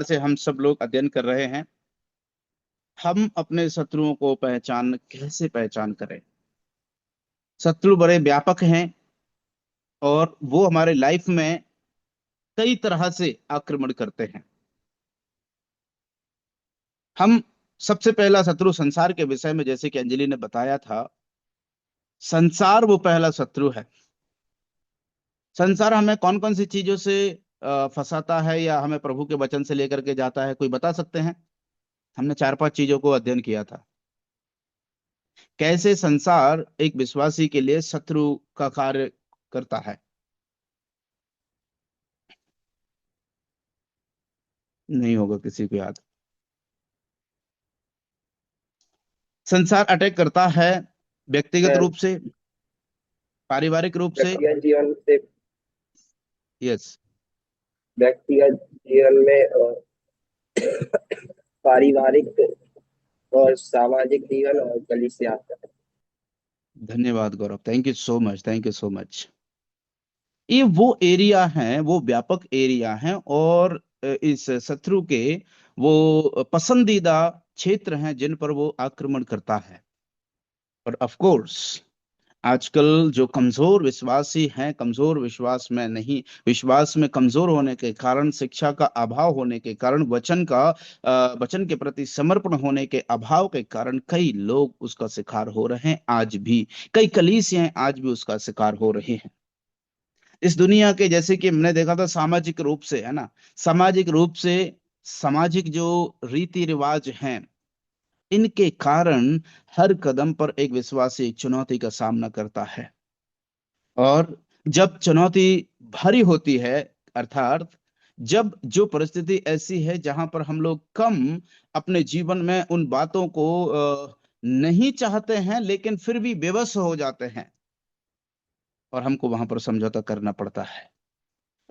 से हम सब लोग अध्ययन कर रहे हैं। हम अपने शत्रुओं को कैसे पहचान करें। शत्रु बड़े व्यापक हैं और वो हमारे लाइफ में कई तरह से आक्रमण करते हैं। हम सबसे पहला शत्रु संसार के विषय में, जैसे कि अंजलि ने बताया था, संसार वो पहला शत्रु है। संसार हमें कौन कौन सी चीजों से फंसाता है या हमें प्रभु के वचन से लेकर के जाता है, कोई बता सकते हैं? हमने चार पांच चीजों को अध्ययन किया था। कैसे संसार एक विश्वासी के लिए शत्रु का कार्य करता है। नहीं होगा किसी को याद। संसार अटैक करता है व्यक्तिगत है। रूप से, पारिवारिक रूप से। व्यक्तिगत जीवन से यस। व्यक्तिगत जीवन में पारिवारिक और सामाजिक जीवन और कलीसिया आता है। धन्यवाद Gaurav, thank you so much, thank you so much. ये वो एरिया है, वो व्यापक एरिया है, और इस शत्रु के वो पसंदीदा क्षेत्र हैं जिन पर वो आक्रमण करता है। और ऑफ कोर्स आजकल जो कमजोर विश्वासी हैं, कमजोर विश्वास में नहीं, विश्वास में कमजोर होने के कारण, शिक्षा का अभाव होने के कारण, वचन के प्रति समर्पण होने के अभाव के कारण कई लोग उसका शिकार हो रहे हैं आज भी। कई कलीसियां आज भी उसका शिकार हो रही हैं। इस दुनिया के, जैसे कि हमने देखा था, सामाजिक रूप से, है ना, सामाजिक रूप से सामाजिक जो रीति रिवाज हैं, इनके कारण हर कदम पर एक विश्वासी एक चुनौती का सामना करता है। और जब चुनौती भारी होती है, अर्थात जब जो परिस्थिति ऐसी है जहां पर हम लोग कम अपने जीवन में उन बातों को नहीं चाहते हैं, लेकिन फिर भी विवश हो जाते हैं और हमको वहां पर समझौता करना पड़ता है।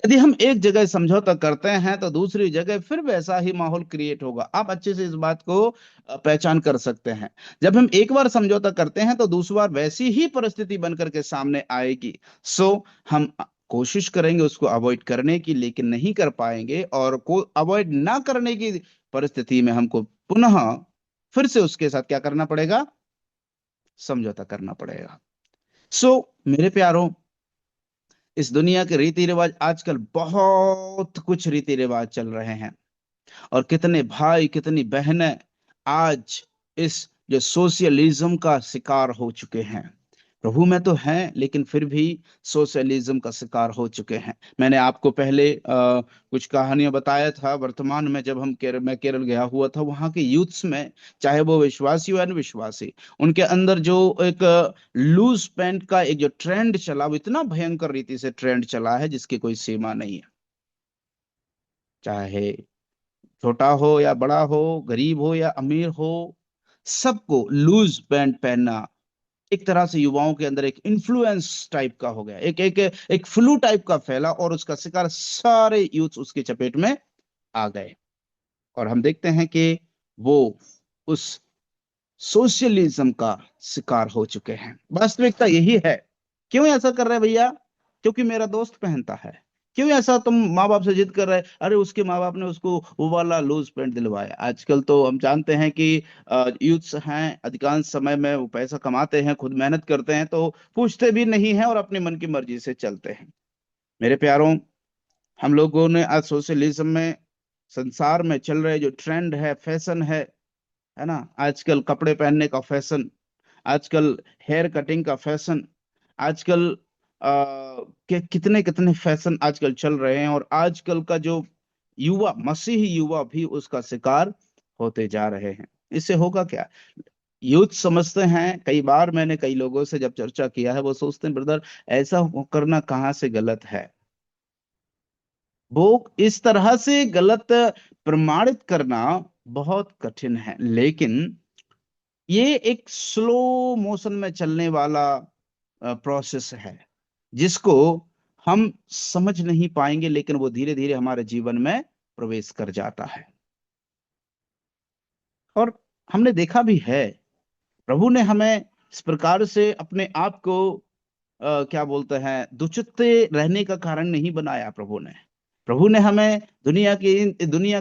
यदि हम एक जगह समझौता करते हैं तो दूसरी जगह फिर वैसा ही माहौल क्रिएट होगा। आप अच्छे से इस बात को पहचान कर सकते हैं। जब हम एक बार समझौता करते हैं तो दूसरी बार वैसी ही परिस्थिति बनकर के सामने आएगी। सो हम कोशिश करेंगे उसको अवॉइड करने की, लेकिन नहीं कर पाएंगे, और को अवॉइड ना करने की परिस्थिति में हमको पुनः फिर से उसके साथ क्या करना पड़ेगा? समझौता करना पड़ेगा। सो मेरे प्यारों, इस दुनिया के रीति रिवाज, आजकल बहुत कुछ रीति रिवाज चल रहे हैं, और कितने भाई कितनी बहनें आज इस जो सोशलिज्म का शिकार हो चुके हैं। प्रभु में तो हैं लेकिन फिर भी सोशलिज्म का शिकार हो चुके हैं। मैंने आपको पहले कुछ कहानियां बताया था। वर्तमान में जब मैं केरल गया हुआ था, वहां के यूथ्स में, चाहे वो विश्वासी हो या अनविश्वासी, उनके अंदर जो एक लूज पैंट का एक जो ट्रेंड चला, वो इतना भयंकर रीति से ट्रेंड चला है जिसकी कोई सीमा नहीं है। चाहे छोटा हो या बड़ा हो, गरीब हो या अमीर हो, सबको लूज पैंट पहनना एक तरह से युवाओं के अंदर एक इन्फ्लुएंस टाइप का हो गया, एक एक एक फ्लू टाइप का फैला, और उसका शिकार सारे यूथ उसके चपेट में आ गए। और हम देखते हैं कि वो उस सोशलिज्म का शिकार हो चुके हैं। वास्तविकता यही है। क्यों ऐसा कर रहे हैं भैया? क्योंकि मेरा दोस्त पहनता है। क्यों ऐसा तुम माँ बाप से जिद कर रहे हैं? अरे उसके माँ बाप ने उसको वो वाला लूज पैंट दिलवाया। आजकल तो हम जानते हैं कि यूथ्स हैं, अधिकांश समय में वो पैसा कमाते हैं, खुद मेहनत करते हैं, तो पूछते भी नहीं हैं और अपनी मन की मर्जी से चलते हैं। मेरे प्यारों, हम लोगों ने आज सोशलिज्म में, संसार में चल रहे जो ट्रेंड है ना, आजकल कपड़े पहनने का फैशन, आजकल हेयर कटिंग का फैशन, आजकल के कितने कितने फैशन आजकल चल रहे हैं, और आजकल का जो युवा, मसीही युवा भी उसका शिकार होते जा रहे हैं। इससे होगा क्या? यूथ समझते हैं, कई बार मैंने कई लोगों से जब चर्चा किया है, वो सोचते हैं ब्रदर ऐसा करना कहाँ से गलत है। वो इस तरह से गलत प्रमाणित करना बहुत कठिन है, लेकिन ये एक स्लो मोशन में चलने वाला प्रोसेस है जिसको हम समझ नहीं पाएंगे, लेकिन वो धीरे धीरे हमारे जीवन में प्रवेश कर जाता है। और हमने देखा भी है, प्रभु ने हमें इस प्रकार से अपने आप को क्या बोलते हैं, दुचित्ते रहने का कारण नहीं बनाया प्रभु ने। प्रभु ने हमें दुनिया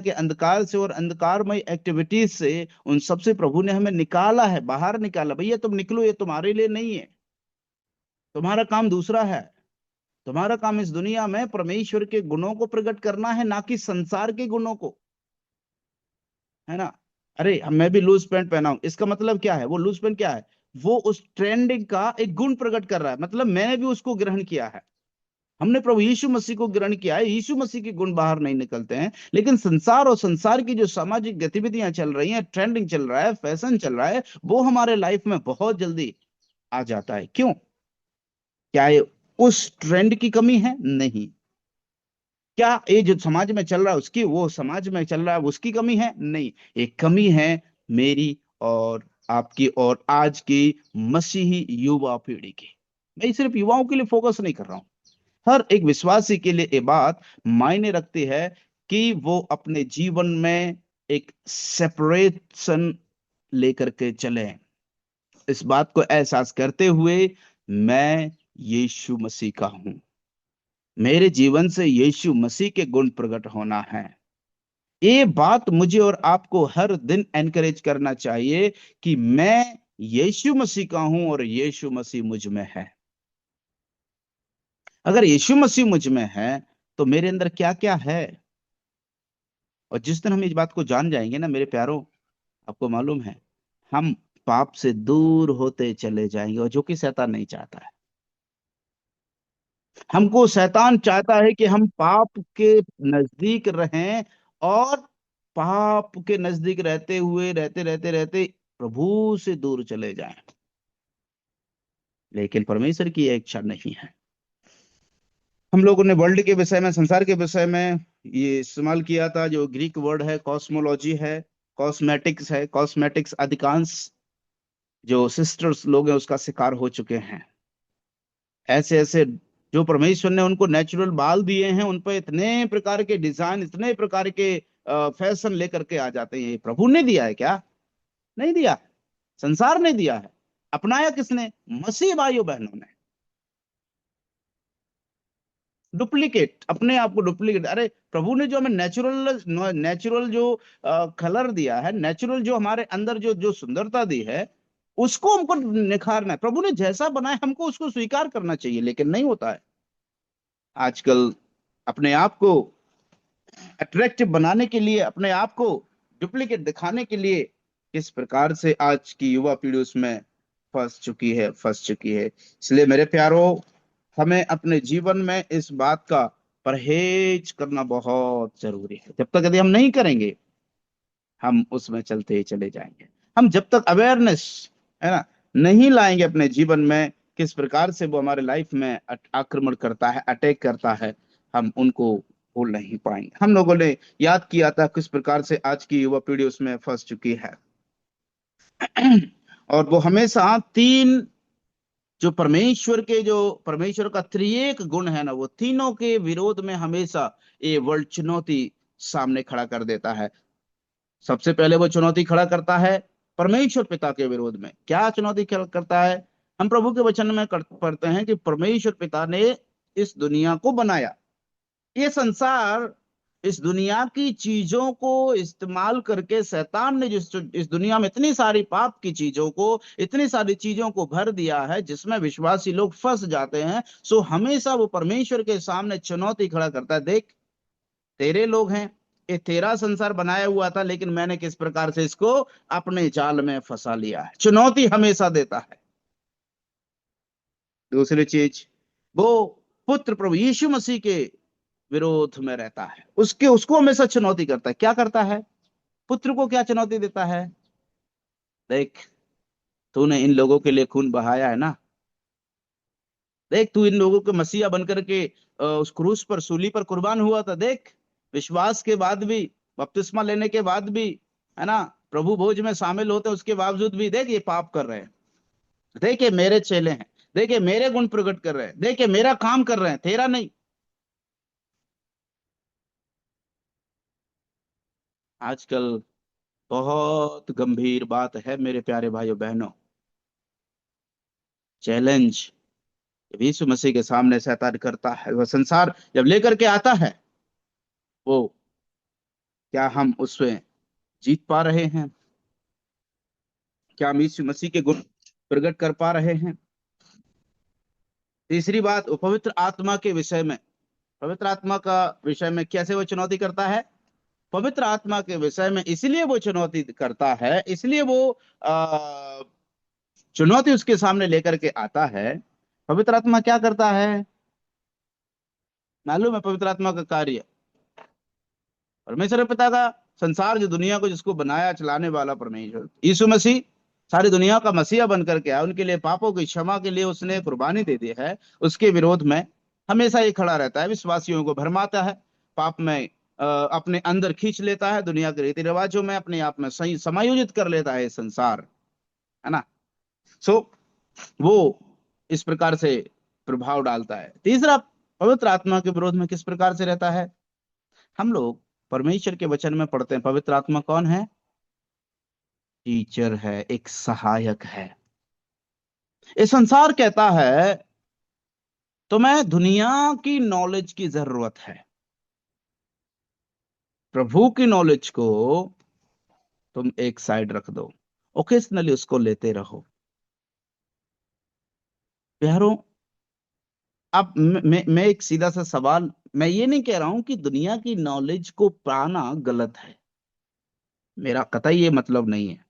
के अंधकार से और अंधकारमय एक्टिविटीज से, उन सबसे प्रभु ने हमें निकाला है, बाहर निकाला। भैया तुम निकलो, ये तुम्हारे लिए नहीं है, तुम्हारा काम दूसरा है। तुम्हारा काम इस दुनिया में परमेश्वर के गुणों को प्रकट करना है, ना कि संसार के गुणों को, है ना। अरे मैं भी लूज पैंट पहना हूं, इसका मतलब क्या है? वो लूज पैंट क्या है? वो उस ट्रेंडिंग का एक गुण प्रकट कर रहा है, मतलब मैंने भी उसको ग्रहण किया है। हमने प्रभु यीशु मसीह को ग्रहण किया है, यीशु मसीह के गुण बाहर नहीं निकलते हैं। लेकिन संसार और संसार की जो सामाजिक गतिविधियां चल रही हैं, ट्रेंडिंग चल रहा है, फैशन चल रहा है, वो हमारे लाइफ में बहुत जल्दी आ जाता है। क्यों? क्या ये उस ट्रेंड की कमी है? नहीं। क्या ये जो समाज में चल रहा है उसकी, वो समाज में चल रहा है उसकी कमी है? नहीं। एक कमी है मेरी और आपकी और आज की मसीही युवा पीढ़ी की। मैं सिर्फ युवाओं के लिए फोकस नहीं कर रहा हूं, हर एक विश्वासी के लिए ये बात मायने रखती है कि वो अपने जीवन में एक सेपरेशन लेकर के चले, इस बात को एहसास करते हुए मैं यीशु मसीह का हूं, मेरे जीवन से यीशु मसीह के गुण प्रकट होना है। ये बात मुझे और आपको हर दिन एनकरेज करना चाहिए कि मैं यीशु मसीह का हूं और यीशु मसीह मुझ में है। अगर यीशु मसीह मुझ में है तो मेरे अंदर क्या क्या है। और जिस दिन हम इस बात को जान जाएंगे ना मेरे प्यारों, आपको मालूम है, हम पाप से दूर होते चले जाएंगे, और जो कि शैतान नहीं चाहता है। हमको शैतान चाहता है कि हम पाप के नजदीक रहें, और पाप के नजदीक रहते हुए रहते रहते रहते प्रभु से दूर चले जाएं। लेकिन परमेश्वर की यह इच्छा नहीं है। हम लोगों ने वर्ल्ड के विषय में, संसार के विषय में ये इस्तेमाल किया था, जो ग्रीक वर्ड है कॉस्मोलॉजी है, कॉस्मेटिक्स है। कॉस्मेटिक्स अधिकांश जो सिस्टर्स लोग हैं उसका शिकार हो चुके हैं। ऐसे ऐसे जो परमेश्वर ने उनको नेचुरल बाल दिए हैं, उन पर इतने प्रकार के डिजाइन, इतने प्रकार के फैशन लेकर के आ जाते हैं। ये प्रभु ने दिया है क्या? नहीं दिया। संसार ने दिया है। अपनाया किसने? मसीह भाइयों बहनों ने। डुप्लीकेट, अपने आप को डुप्लीकेट। अरे प्रभु ने जो हमें नेचुरल नेचुरल जो कलर दिया है, नेचुरल जो हमारे अंदर जो जो सुंदरता दी है, उसको हमको निखारना है। प्रभु ने जैसा बनाया हमको उसको स्वीकार करना चाहिए, लेकिन नहीं होता है। आजकल अपने आप को अट्रैक्टिव बनाने के लिए, अपने आप को डुप्लीकेट दिखाने के लिए, किस प्रकार से आज की युवा पीढ़ी उसमें फंस चुकी है। इसलिए मेरे प्यारो, हमें अपने जीवन में इस बात का परहेज करना बहुत जरूरी है। जब तक यदि हम नहीं करेंगे, हम उसमें चलते ही चले जाएंगे। हम जब तक अवेयरनेस, है ना, नहीं लाएंगे अपने जीवन में, किस प्रकार से वो हमारे लाइफ में आक्रमण करता है, अटैक करता है, हम उनको भूल नहीं पाएंगे। हम लोगों ने याद किया था किस प्रकार से आज की युवा पीढ़ी उसमें फंस चुकी है। और वो हमेशा तीन, जो परमेश्वर का त्रिएक गुण है ना, वो तीनों के विरोध में हमेशा ये वर्ल्ड चुनौती सामने खड़ा कर देता है। सबसे पहले वो चुनौती खड़ा करता है परमेश्वर पिता के विरोध में। क्या चुनौती खड़ा करता है? हम प्रभु के वचन में पढ़ते हैं कि परमेश्वर पिता ने इस दुनिया को बनाया। ये संसार, इस दुनिया की चीजों को इस्तेमाल करके शैतान ने जिस इस दुनिया में इतनी सारी पाप की चीजों को, इतनी सारी चीजों को भर दिया है जिसमें विश्वासी लोग फंस जाते हैं। सो हमेशा वो परमेश्वर के सामने चुनौती खड़ा करता है, देख, तेरे लोग हैं, ये तेरा संसार बनाया हुआ था, लेकिन मैंने किस प्रकार से इसको अपने जाल में फंसा लिया है। चुनौती हमेशा देता है। दूसरी चीज, वो पुत्र प्रभु यीशु मसीह के विरोध में रहता है, उसके उसको हमेशा चुनौती करता है। क्या करता है? पुत्र को क्या चुनौती देता है? देख, तूने इन लोगों के लिए खून बहाया है ना, देख तू इन लोगों के मसीहा बनकर के उस क्रूस पर, सूली पर कुर्बान हुआ था, देख, विश्वास के बाद भी, बपतिस्मा लेने के बाद भी, है ना, प्रभु भोज में शामिल होते उसके बावजूद भी, देख ये पाप कर रहे हैं, देख ये मेरे चेले हैं, देख ये मेरे गुण प्रकट कर रहे हैं, देख ये मेरा काम कर रहे हैं, तेरा नहीं। आजकल बहुत गंभीर बात है मेरे प्यारे भाइयों बहनों, चैलेंज जब यीशु मसीह के सामने शैतान करता है, वह संसार जब लेकर के आता है, वो क्या हम उसमें जीत पा रहे हैं? क्या हम यीशु मसीह के गुण प्रकट कर पा रहे हैं? तीसरी बात, वो पवित्र आत्मा के विषय में, पवित्र आत्मा का विषय में कैसे वो चुनौती करता है? पवित्र आत्मा के विषय में इसलिए वो चुनौती करता है, इसलिए वो आ, चुनौती उसके सामने लेकर के आता है। पवित्र आत्मा क्या करता है? मालूम है पवित्र आत्मा का कार्य? परमेश्वर पिता का, संसार जो दुनिया को जिसको बनाया चलाने वाला परमेश्वर यीशु मसीह सारी दुनिया का मसीहा बन करके आया, उनके लिए पापों की क्षमा के लिए उसने कुर्बानी दे दी है। उसके विरोध में हमेशा ये खड़ा रहता है, विश्वासियों को भरमाता है, पाप में अपने अंदर खींच लेता है, दुनिया के रीति रिवाजों में अपने आप में सही समायोजित कर लेता है ये संसार, है ना। सो वो इस प्रकार से प्रभाव डालता है। तीसरा, पवित्र आत्मा के विरोध में किस प्रकार से रहता है? हम लोग परमेश्वर के वचन में पढ़ते हैं, पवित्र आत्मा कौन है? टीचर है, एक सहायक है। ये संसार कहता है तुम्हें दुनिया की नॉलेज की जरूरत है, प्रभु की नॉलेज को तुम एक साइड रख दो, ओकेजनली उसको लेते रहो। प्यारो, अब मैं एक सीधा सा सवाल, मैं ये नहीं कह रहा हूं कि दुनिया की नॉलेज को पाना गलत है, मेरा कतई ये मतलब नहीं है।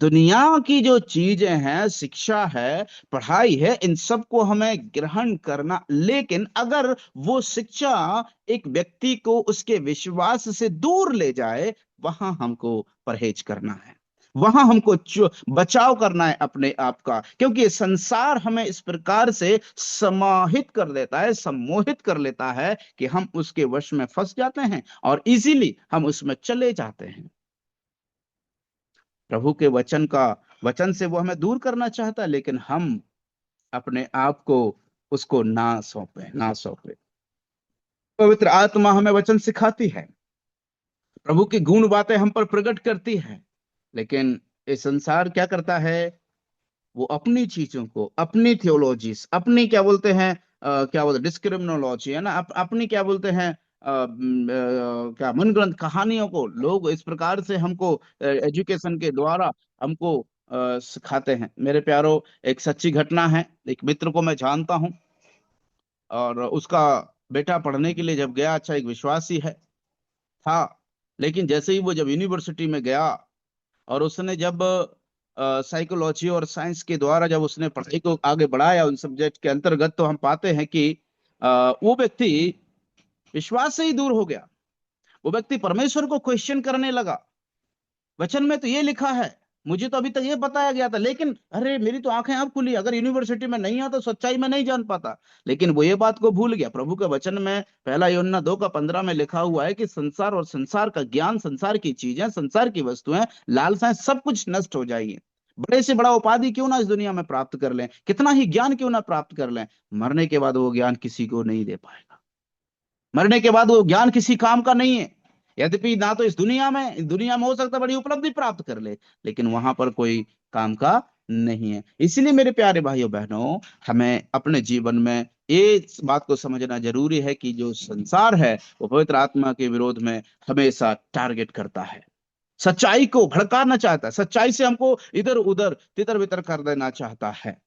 दुनिया की जो चीजें हैं, शिक्षा है, पढ़ाई है, इन सब को हमें ग्रहण करना, लेकिन अगर वो शिक्षा एक व्यक्ति को उसके विश्वास से दूर ले जाए, वहां हमको परहेज करना है, वहां हमको बचाव करना है अपने आप का, क्योंकि ये संसार हमें इस प्रकार से समाहित कर देता है, सम्मोहित कर लेता है कि हम उसके वश में फंस जाते हैं और इजीली हम उसमें चले जाते हैं। प्रभु के वचन से वो हमें दूर करना चाहता है, लेकिन हम अपने आप को उसको ना सौंपे। पवित्र आत्मा हमें वचन सिखाती है, प्रभु की गुण बातें हम पर प्रकट करती है, लेकिन ये संसार क्या करता है? वो अपनी चीजों को, अपनी थियोलॉजीज, अपनी क्या बोलते हैं, क्या बोलते डिस्क्रिमिनोलॉजी है ना, अपनी क्या बोलते हैं, क्या मनगढ़ंत कहानियों को लोग इस प्रकार से हमको एजुकेशन के द्वारा हमको सिखाते हैं। मेरे प्यारो, एक सच्ची घटना है, एक मित्र को मैं जानता हूं, और उसका बेटा पढ़ने के लिए जब गया, अच्छा एक विश्वासी है था, लेकिन जैसे ही वो जब यूनिवर्सिटी में गया और उसने जब साइकोलॉजी और साइंस के द्वारा जब उसने पढ़ाई को आगे बढ़ाया उन सब्जेक्ट के अंतर्गत, तो हम पाते हैं कि वो व्यक्ति विश्वास से ही दूर हो गया। वो व्यक्ति परमेश्वर को क्वेश्चन करने लगा, वचन में तो ये लिखा है, मुझे तो अभी तक ये बताया गया था, लेकिन अरे मेरी तो आंखें अब खुली, अगर यूनिवर्सिटी में नहीं आता तो सच्चाई में नहीं जान पाता। लेकिन वो ये बात को भूल गया। प्रभु के वचन में पहला यूहन्ना 2:15 में लिखा हुआ है कि संसार और संसार का ज्ञान, संसार की चीजें, संसार की वस्तुएं, लालसाएं, सब कुछ नष्ट हो जाएगी। बड़े से बड़ा उपाधि क्यों ना इस दुनिया में प्राप्त कर लें, कितना ही ज्ञान क्यों ना प्राप्त कर लें, मरने के बाद वो ज्ञान किसी को नहीं दे पाएगा। मरने के बाद वो ज्ञान किसी काम का नहीं है। यद्यपि ना तो इस दुनिया में हो सकता है बड़ी उपलब्धि प्राप्त कर ले, लेकिन वहां पर कोई काम का नहीं है। इसलिए मेरे प्यारे भाइयों बहनों, हमें अपने जीवन में ये इस बात को समझना जरूरी है कि जो संसार है वो पवित्र आत्मा के विरोध में हमेशा टारगेट करता है, सच्चाई को भड़काना चाहता है, सच्चाई से हमको इधर उधर तितर बितर कर देना चाहता है।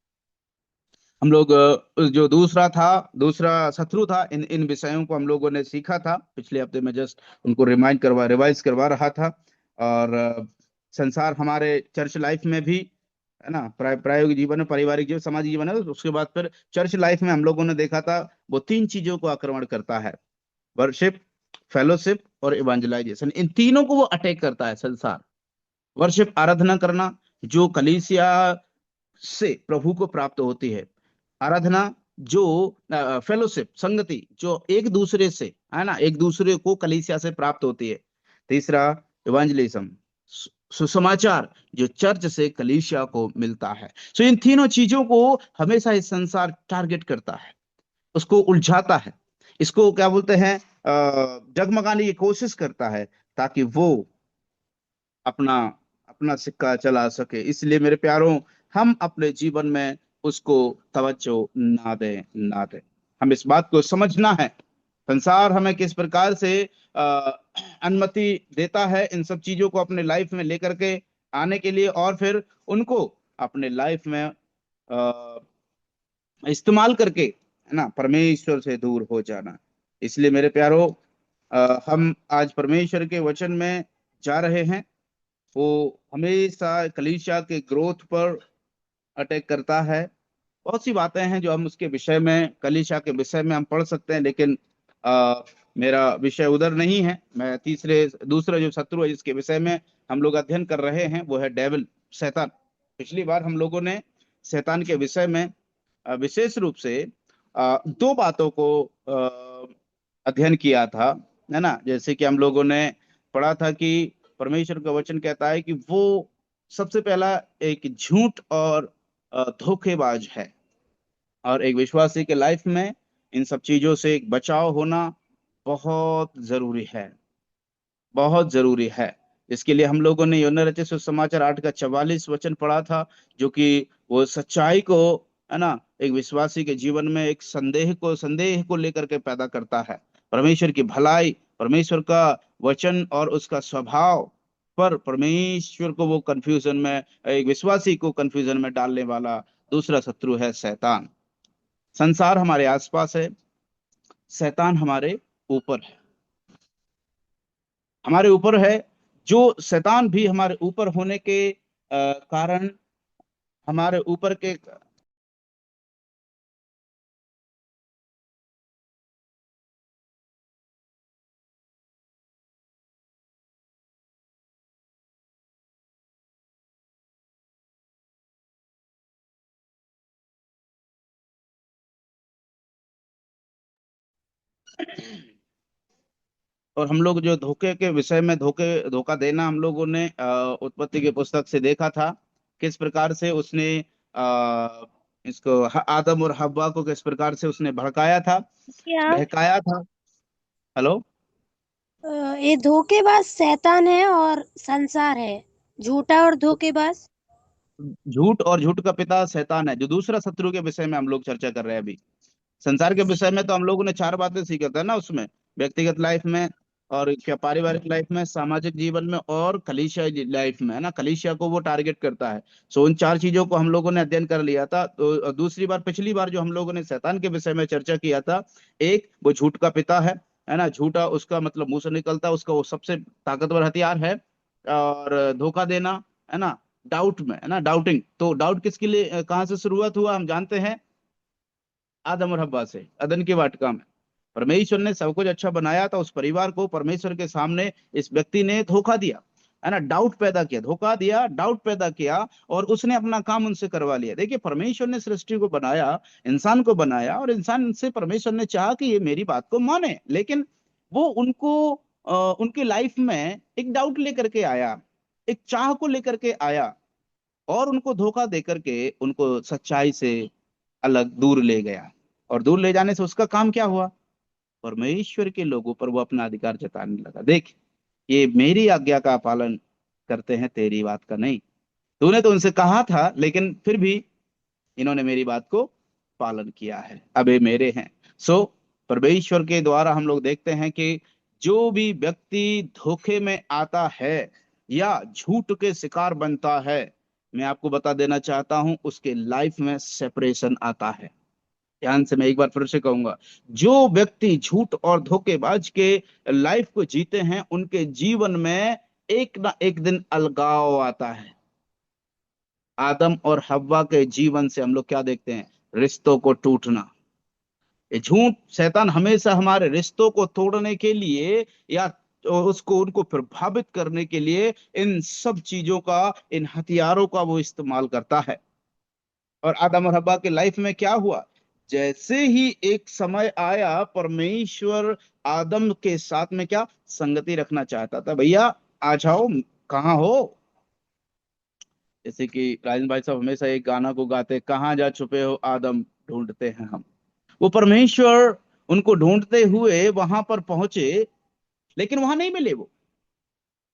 हम लोग जो दूसरा शत्रु था, इन इन विषयों को हम लोगों ने सीखा था पिछले हफ्ते में, जस्ट उनको रिवाइज करवा रहा था। और संसार हमारे चर्च लाइफ में भी, है ना, प्रायोगिक जीवन में, पारिवारिक जीवन, सामाजिक जीवन है, उसके बाद फिर चर्च लाइफ में हम लोगों ने देखा था, वो तीन चीजों को आक्रमण करता है: वर्शिप, फेलोशिप और इवेंजलाइजेशन। इन तीनों को वो अटैक करता है संसार। वर्शिप, आराधना करना, जो कलीसिया से प्रभु को प्राप्त होती है। आराधना, जो फेलोशिप, संगति, जो एक दूसरे से, है ना, एक दूसरे को कलीसिया से प्राप्त होती है। तीसरा, इवेंजलिज्म, सुसमाचार, जो चर्च से कलीसिया को मिलता है। सो इन तीनों चीजों को हमेशा इस संसार टारगेट करता है, उसको उलझाता है, इसको क्या बोलते हैं, डगमगाने की कोशिश करता है, ताकि वो अपना अपना सिक्का चला सके। इसलिए मेरे प्यारों, हम अपने जीवन में उसको तवज्जो ना दें। हमें इस बात को समझना है संसार हमें किस प्रकार से अ, अनुमति देता है इन सब चीजों को अपने लाइफ में लेकर के आने के लिए, और फिर उनको अपने लाइफ में इस्तेमाल करके, है ना, परमेश्वर से दूर हो जाना। इसलिए मेरे प्यारो, हम आज परमेश्वर के वचन में जा रहे हैं। वो हमेशा कलीसिया के ग्रोथ पर अटैक करता है। बहुत सी बातें हैं जो हम उसके विषय में, कलीसिया के विषय में हम पढ़ सकते हैं, लेकिन मेरा विषय उधर नहीं है। मैं दूसरा जो शत्रु है जिसके विषय में हम लोग अध्ययन कर रहे हैं वो है डेविल, शैतान। पिछली बार हम लोगों ने शैतान के विषय में विशेष रूप से दो बातों को अध्ययन किया था, है ना। जैसे कि हम लोगों ने पढ़ा था कि परमेश्वर का वचन कहता है कि वो सबसे पहला एक झूठ और धोखेबाज है, और एक विश्वासी के लाइफ में इन सब चीजों से एक बचाव होना बहुत जरूरी है, बहुत जरूरी है। इसके लिए हम लोगों ने यूहन्ना रचित सुसमाचार 8 का 44 वचन पढ़ा था, जो कि वो सच्चाई को, है ना, एक विश्वासी के जीवन में एक संदेह को लेकर के पैदा करता है। परमेश्वर की भलाई, परमेश्वर का वचन और उसका स्वभाव पर परमेश्वर को वो कंफ्यूजन में, एक विश्वासी को कंफ्यूजन में डालने वाला दूसरा शत्रु है शैतान। संसार हमारे आसपास है, शैतान हमारे ऊपर है, हमारे ऊपर है। जो शैतान भी हमारे ऊपर होने के कारण, हमारे ऊपर के, और हम लोग जो धोखे के विषय में, धोखा देना हम लोगों ने उत्पत्ति की पुस्तक से देखा था। किस प्रकार से उसने इसको, आदम और हव्वा को किस प्रकार से उसने भड़काया था, क्या बहकाया था। हेलो। ये धोखेबाज शैतान है और संसार है, झूठा और धोखेबाज। झूठ और झूठ का पिता शैतान है, जो दूसरा शत्रु के विषय में हम लोग चर्चा कर रहे हैं अभी। संसार के विषय में तो हम लोगों ने 4 बातें सीखा था ना उसमें, व्यक्तिगत लाइफ में, और क्या पारिवारिक लाइफ में, सामाजिक जीवन में, और कलीसिया लाइफ में, है ना। कलीसिया को वो टारगेट करता है। सो उन 4 चीजों को हम लोगों ने अध्ययन कर लिया था। तो पिछली बार जो हम लोगों ने शैतान के विषय में चर्चा किया था, एक वो झूठ का पिता है ना। झूठा उसका मतलब मुंह से निकलता, उसका वो सबसे ताकतवर हथियार है। और धोखा देना, है ना, डाउट में, है ना, डाउटिंग। तो डाउट किसके लिए, कहाँ से शुरुआत हुआ हम जानते हैं, आदम और हव्वा से, अदन की वाटिका में। परमेश्वर ने सब कुछ अच्छा बनाया था, उस परिवार को परमेश्वर के सामने इस व्यक्ति ने धोखा दिया, है ना, डाउट पैदा किया, धोखा दिया, डाउट पैदा किया, और उसने अपना काम उनसे करवा लिया। देखिए, परमेश्वर ने सृष्टि को बनाया, इंसान को बनाया, और इंसान से परमेश्वर ने चाहा कि ये मेरी बात को माने, लेकिन वो उनकी लाइफ में एक डाउट लेकर के आया, एक चाह को लेकर के आया, और उनको धोखा देकर के उनको सच्चाई से अलग दूर ले गया। और दूर ले जाने से उसका काम क्या हुआ, परमेश्वर के लोगों पर वो अपना अधिकार जताने लगा। देख, ये मेरी आज्ञा का पालन करते हैं, तेरी बात का नहीं। तूने तो उनसे कहा था, लेकिन फिर भी इन्होंने मेरी बात को पालन किया है, अब ये मेरे हैं। सो परमेश्वर के द्वारा हम लोग देखते हैं कि जो भी व्यक्ति धोखे में आता है या झूठ के शिकार बनता है, मैं आपको बता देना चाहता हूं, उसके लाइफ में सेपरेशन आता है। ध्यान से मैं एक बार फिर से कहूंगा, जो व्यक्ति झूठ और धोखेबाज के लाइफ को जीते हैं, उनके जीवन में एक ना एक दिन अलगाव आता है। आदम और हव्वा के जीवन से हम लोग क्या देखते हैं, रिश्तों को टूटना। ये झूठ, शैतान हमेशा हमारे रिश्तों को तोड़ने के लिए, या उसको, उनको प्रभावित करने के लिए इन सब चीजों का, इन हथियारों का वो इस्तेमाल करता है। और आदम और हव्वा के लाइफ में क्या हुआ, जैसे ही एक समय आया, परमेश्वर आदम के साथ में क्या संगति रखना चाहता था, भैया आ जाओ, कहाँ हो। जैसे कि राजन भाई साहब हमेशा एक गाना को गाते, कहाँ जा छुपे हो आदम, ढूंढते हैं हम। वो परमेश्वर उनको ढूंढते हुए वहां पर पहुंचे, लेकिन वहां नहीं मिले वो।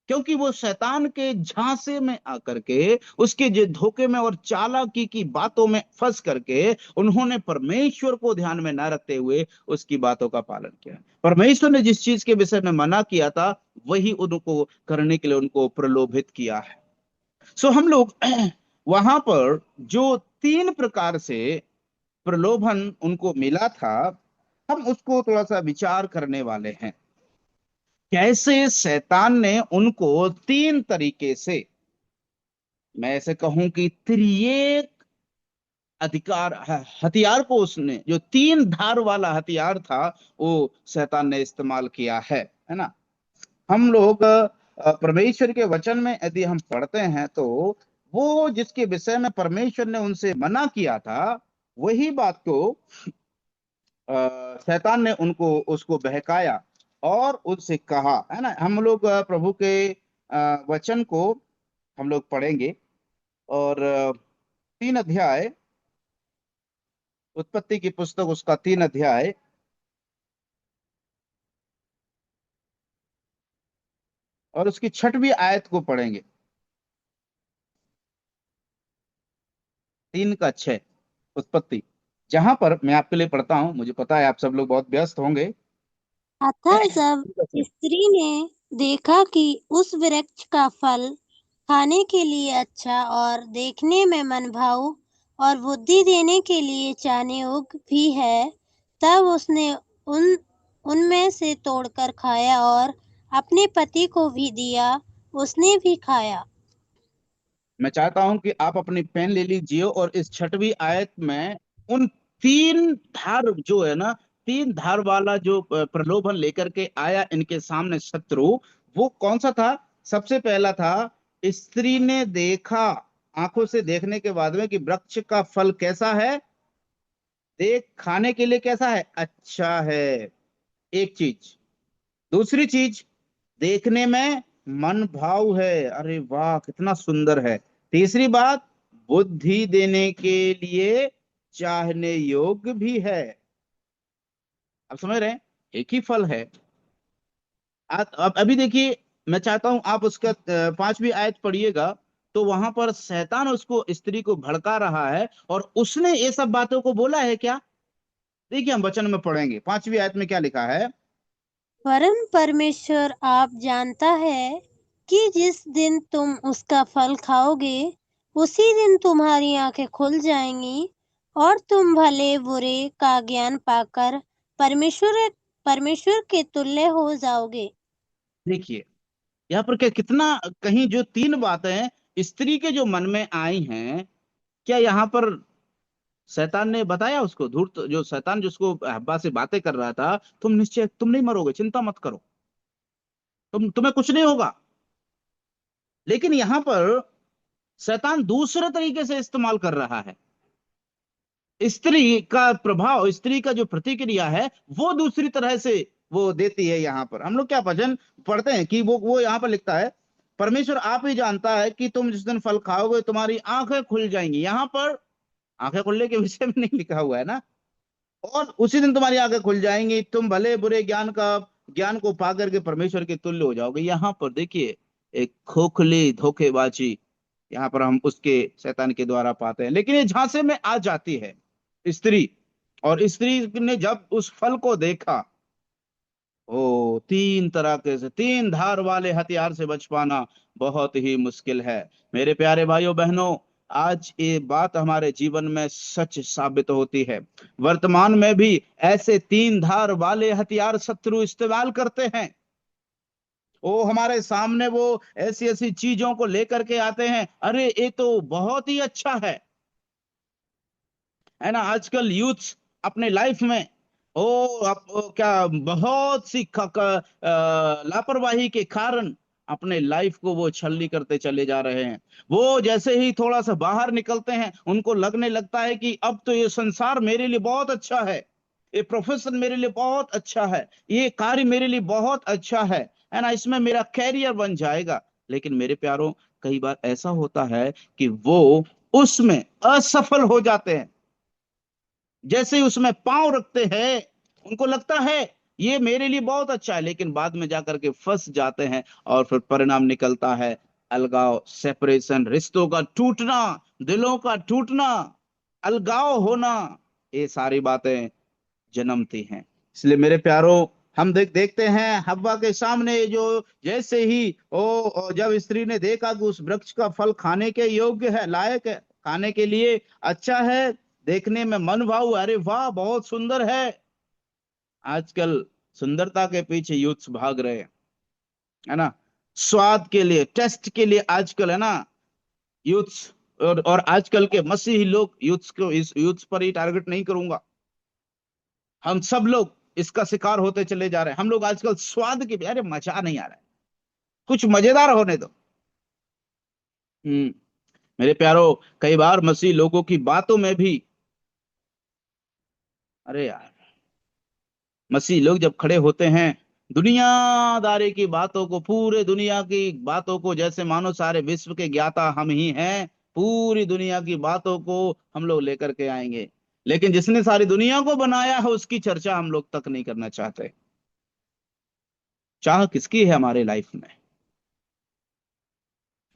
क्योंकि वो शैतान के झांसे में आकर के, उसके जो धोखे में और चालाकी की बातों में फंस करके उन्होंने परमेश्वर को ध्यान में ना रखते हुए उसकी बातों का पालन किया। परमेश्वर ने जिस चीज के विषय में मना किया था वही उनको करने के लिए उनको प्रलोभित किया है। सो हम लोग वहां पर जो 3 प्रकार से प्रलोभन उनको मिला था, हम उसको थोड़ा सा विचार करने वाले हैं। कैसे शैतान ने उनको 3 तरीके से, मैं ऐसे कहूं कि त्रिएक अधिकार हथियार को, उसने जो 3 धार वाला हथियार था वो शैतान ने इस्तेमाल किया है ना। हम लोग परमेश्वर के वचन में यदि हम पढ़ते हैं तो वो जिसके विषय में परमेश्वर ने उनसे मना किया था वही बात को शैतान ने उनको उसको बहकाया और उससे कहा, है ना। हम लोग प्रभु के वचन को हम लोग पढ़ेंगे, और 3 अध्याय, उत्पत्ति की पुस्तक उसका 3 अध्याय और उसकी 6वीं आयत को पढ़ेंगे। 3 का 6 उत्पत्ति, जहां पर मैं आपके लिए पढ़ता हूं, मुझे पता है आप सब लोग बहुत व्यस्त होंगे। अतः जब 3 का 6। स्त्री ने देखा कि उस वृक्ष का फल खाने के लिए अच्छा और देखने में मनभाऊ और बुद्धि देने के लिए चाहने योग्य भी है, तब उसने उन उनमें से तोड़कर खाया और अपने पति को भी दिया, उसने भी खाया। मैं चाहता हूं कि आप अपनी पेन ले लीजिए और इस 6वीं आयत में उन 3 धार जो है ना, 3 धार वाला जो प्रलोभन लेकर के आया इनके सामने शत्रु, वो कौन सा था। सबसे पहला था, स्त्री ने देखा, आंखों से देखने के बाद में, कि वृक्ष का फल कैसा है, देख खाने के लिए कैसा है, अच्छा है। एक चीज। दूसरी चीज, देखने में मन भाव है, अरे वाह कितना सुंदर है। तीसरी बात, बुद्धि देने के लिए चाहने योग्य भी है। आप समझ रहे हैं, एक ही फल है। अब अभी देखिए, मैं चाहता हूं आप उसका 5वीं आयत पढ़िएगा, तो वहां पर शैतान उसको, स्त्री को भड़का रहा है और उसने ये सब बातों को बोला है क्या। देखिए हम वचन में पढ़ेंगे 5वीं आयत में क्या लिखा है। परम परमेश्वर आप जानता है कि जिस दिन तुम उसका फल खाओगे उसी दिन तुम्हारी आंखें खुल जाएंगी और तुम भले बुरे का ज्ञान पाकर परमेश्वर परमेश्वर के तुल्य हो जाओगे। देखिए यहाँ पर क्या, कितना कहीं जो 3 बातें स्त्री के जो मन में आई हैं, क्या यहाँ पर शैतान ने बताया उसको, धूर्त जो शैतान जिसको हव्वा से बातें कर रहा था, तुम नहीं मरोगे, चिंता मत करो, तुम्हें कुछ नहीं होगा। लेकिन यहाँ पर शैतान दूसरे तरीके से इस्तेमाल कर रहा है। स्त्री का प्रभाव, स्त्री का जो प्रतिक्रिया है वो दूसरी तरह से वो देती है। यहाँ पर हम लोग क्या वचन पढ़ते हैं कि वो यहाँ पर लिखता है, परमेश्वर आप ही जानता है कि तुम जिस दिन फल खाओगे तुम्हारी आंखें खुल जाएंगी। यहाँ पर आंखें खुलने के विषय में नहीं लिखा हुआ है ना। और उसी दिन तुम्हारी आंखें खुल जाएंगी, तुम भले बुरे ज्ञान को पा करके परमेश्वर के तुल्य हो जाओगे। यहाँ पर देखिए एक खोखली धोखेबाजी यहाँ पर हम उसके, शैतान के द्वारा पाते हैं। लेकिन ये झांसे में आ जाती है स्त्री, और स्त्री ने जब उस फल को देखा, ओ 3 तरह के से, 3 धार वाले हथियार से बच पाना बहुत ही मुश्किल है। मेरे प्यारे भाइयों बहनों, आज ये बात हमारे जीवन में सच साबित होती है। वर्तमान में भी ऐसे 3 धार वाले हथियार शत्रु इस्तेमाल करते हैं। वो हमारे सामने वो ऐसी ऐसी चीजों को लेकर के आते हैं, अरे ये तो बहुत ही अच्छा है ना। आजकल यूथ अपने लाइफ में ओ क्या बहुत सी लापरवाही के कारण अपने लाइफ को वो छलनी करते चले जा रहे हैं। वो जैसे ही थोड़ा सा बाहर निकलते हैं उनको लगने लगता है कि अब तो ये संसार मेरे लिए बहुत अच्छा है, ये प्रोफेशन मेरे लिए बहुत अच्छा है, ये कार्य मेरे लिए बहुत अच्छा है ना, इसमें मेरा कैरियर बन जाएगा। लेकिन मेरे प्यारों, कई बार ऐसा होता है कि वो उसमें असफल हो जाते हैं। जैसे ही उसमें पांव रखते हैं उनको लगता है ये मेरे लिए बहुत अच्छा है, लेकिन बाद में जाकर के फंस जाते हैं और फिर परिणाम निकलता है अलगाव, सेपरेशन, रिश्तों का टूटना, दिलों का टूटना, अलगाव होना। ये सारी बातें जन्मती हैं। इसलिए मेरे प्यारो, हम देखते हैं हव्वा के सामने जो, जैसे ही जब स्त्री ने देखा कि उस वृक्ष का फल खाने के योग्य है, लायक है, खाने के लिए अच्छा है, देखने में मन भाव, अरे वाह बहुत सुंदर है। आजकल सुंदरता के पीछे यूथ्स भाग रहे हैं, है ना, स्वाद के लिए, टेस्ट के लिए आजकल, है ना, यूथ्स। और आजकल के मसीही लोग, यूथ्स को, इस यूथ्स पर ही टारगेट नहीं करूंगा, हम सब लोग इसका शिकार होते चले जा रहे हैं। हम लोग आजकल स्वाद के, अरे मजा नहीं आ रहा है, कुछ मजेदार होने दो। मेरे प्यारो, कई बार मसीह लोगों की बातों में भी, अरे यार, मसीह लोग जब खड़े होते हैं, दुनियादारी की बातों को, पूरे दुनिया की बातों को, जैसे मानो सारे विश्व के ज्ञाता हम ही हैं, पूरी दुनिया की बातों को हम लोग लेकर के आएंगे। लेकिन जिसने सारी दुनिया को बनाया है उसकी चर्चा हम लोग तक नहीं करना चाहते। चाह किसकी है हमारे लाइफ में?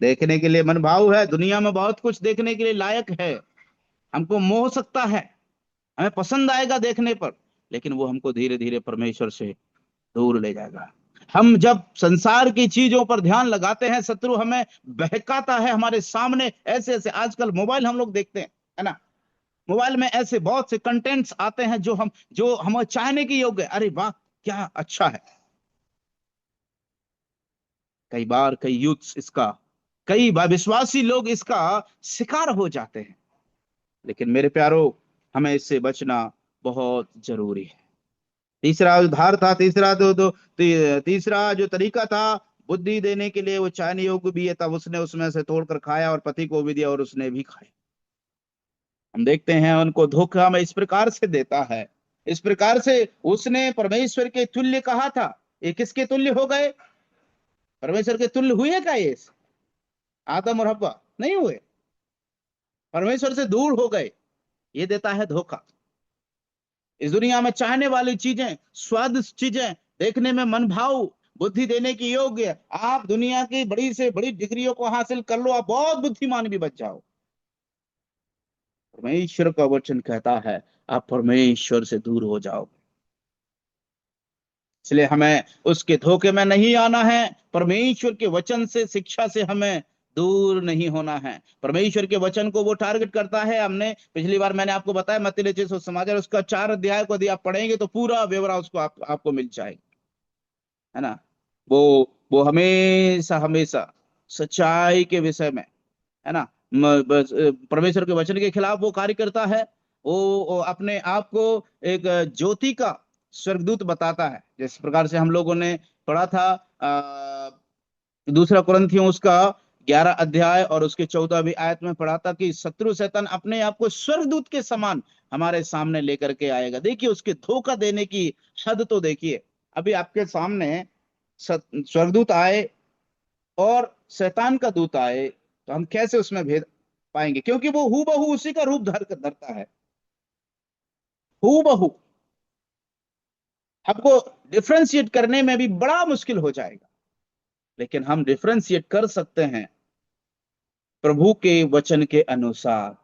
देखने के लिए मन भाव है, दुनिया में बहुत कुछ देखने के लिए लायक है, हमको मोह सकता है, हमें पसंद आएगा देखने पर, लेकिन वो हमको धीरे धीरे परमेश्वर से दूर ले जाएगा। हम जब संसार की चीजों पर ध्यान लगाते हैं, शत्रु हमें बहकाता है हमारे सामने, ऐसे ऐसे आजकल मोबाइल हम लोग देखते हैं, है ना, मोबाइल में ऐसे बहुत से कंटेंट्स आते हैं जो हम चाहने के योग्य है। अरे वाह क्या अच्छा है। कई बार कई यूथ इसका, कई बार विश्वासी लोग इसका शिकार हो जाते हैं। लेकिन मेरे प्यारो, हमें इससे बचना बहुत जरूरी है। तीसरा उद्धार था, तीसरा जो तरीका था बुद्धि देने के लिए, वो चाहने योग्य भी है, तब उसने उसमें से तोड़कर खाया और पति को भी दिया और उसने भी खाया। हम देखते हैं उनको धोखा में इस प्रकार से देता है, इस प्रकार से उसने परमेश्वर के तुल्य कहा था, ये किसके तुल्य हो गए? परमेश्वर के तुल्य हुए क्या ये? आदम और हव्वा नहीं हुए, परमेश्वर से दूर हो गए। ये देता है धोखा। इस दुनिया में चाहने वाली चीजें, स्वादिष्ट चीजें, देखने में मन भाव, बुद्धि देने की योग्य, आप दुनिया की बड़ी से बड़ी डिग्रियों को हासिल कर लो, आप बहुत बुद्धिमान भी बन जाओ, परमेश्वर का वचन कहता है आप परमेश्वर से दूर हो जाओ। इसलिए हमें उसके धोखे में नहीं आना है, परमेश्वर के वचन से, शिक्षा से हमें दूर नहीं होना है। परमेश्वर के वचन को वो टारगेट करता है। हमने पिछली बार मैंने आपको बताया, मत्ती लिखित सुसमाचार उसका 4 अध्याय को यदि आप पढ़ेंगे तो पूरा ब्यौरा उसको आपको मिल जाएगा, है ना। वो वो हमेशा हमेशा सच्चाई के विषय में, है ना, परमेश्वर के वचन के खिलाफ वो कार्य करता है। वो अपने आप को एक ज्योति का स्वर्गदूत बताता है, जिस प्रकार से हम लोगों ने पढ़ा था दूसरा कुरिन्थियों उसका 11 अध्याय और उसके 14वीं आयत में पढ़ा था कि शत्रु शैतान अपने आप को स्वर्गदूत के समान हमारे सामने लेकर के आएगा। देखिए उसके धोखा देने की हद तो देखिए। अभी आपके सामने स्वर्गदूत आए और शैतान का दूत आए तो हम कैसे उसमें भेद पाएंगे? क्योंकि वो हूबहू उसी का रूप धरता है, हूबहू। हमको डिफ्रेंशिएट करने में भी बड़ा मुश्किल हो जाएगा, लेकिन हम डिफ्रेंशिएट कर सकते हैं प्रभु के वचन के अनुसार।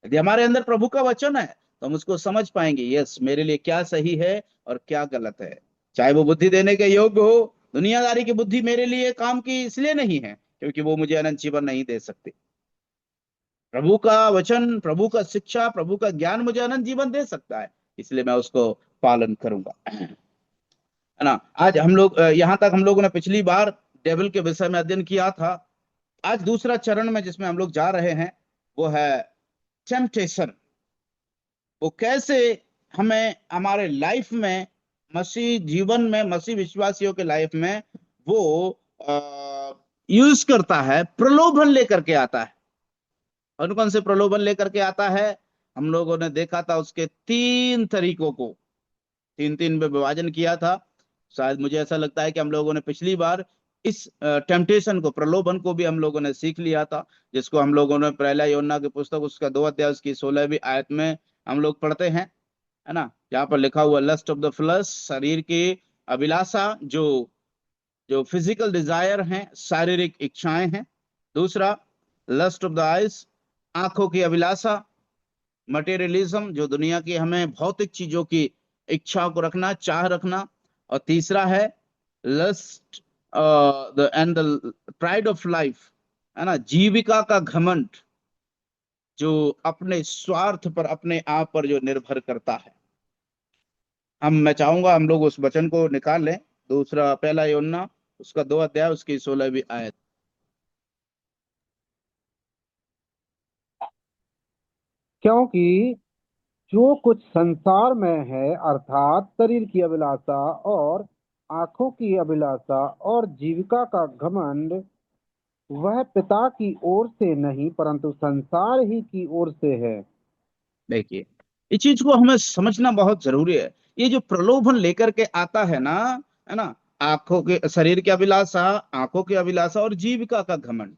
यदि हमारे अंदर प्रभु का वचन है तो हम उसको समझ पाएंगे, यस मेरे लिए क्या सही है और क्या गलत है। चाहे वो बुद्धि देने के योग्य हो, दुनियादारी की बुद्धि मेरे लिए काम की इसलिए नहीं है क्योंकि वो मुझे अनंत जीवन नहीं दे सकती। प्रभु का वचन, प्रभु का शिक्षा, प्रभु का ज्ञान मुझे अनंत जीवन दे सकता है, इसलिए मैं उसको पालन करूंगा, है ना। आज हम लोग यहां तक हम लोगों ने पिछली बार डेविल के विषय में अध्ययन किया था। आज दूसरा चरण में जिसमें हम लोग जा रहे हैं वो है टेम्पटेशन। वो कैसे हमें हमारे लाइफ में, मसीह जीवन में, मसीह विश्वासियों के लाइफ में वो यूज करता है, प्रलोभन लेकर के आता है। कौन कौन से प्रलोभन लेकर के आता है? हम लोगों ने देखा था उसके 3 तरीकों को, 3 में विभाजन किया था। शायद मुझे ऐसा लगता है कि हम लोगों ने पिछली बार इस टेम्पटेशन को, प्रलोभन को भी हम लोगों ने सीख लिया था, जिसको हम लोगों ने पहला यूहन्ना की पुस्तक उसका 2 अध्याय उसकी 16वीं आयत में हम लोग पढ़ते हैं, है ना। यहाँ पर लिखा हुआ लस्ट ऑफ द फ्लश, शरीर की अभिलाषा, जो जो फिजिकल डिजायर हैं, शारीरिक इच्छाएं हैं। दूसरा, लस्ट ऑफ द आइज, आंखों की अभिलाषा, मटेरियलिज्म, जो दुनिया की हमें भौतिक चीजों की इच्छा को रखना, चाह रखना। और तीसरा है lust the and the pride of life, है ना, जीविका का घमंड, जो अपने स्वार्थ पर, अपने आप पर जो निर्भर करता है। मैं चाहूंगा हम लोग उस वचन को निकाल लें, दूसरा पहला यूहन्ना उसका 2 अध्याय उसकी 16वीं आयत। क्योंकि जो कुछ संसार में है, अर्थात शरीर की अभिलाषा और आंखों की अभिलाषा और जीविका का घमंड, वह पिता की ओर से नहीं परंतु संसार ही की ओर से है। देखिए, इस चीज को हमें समझना बहुत जरूरी है। ये जो प्रलोभन लेकर के आता है ना, है ना, आंखों के, शरीर की अभिलाषा, आंखों की अभिलाषा और जीविका का घमंड,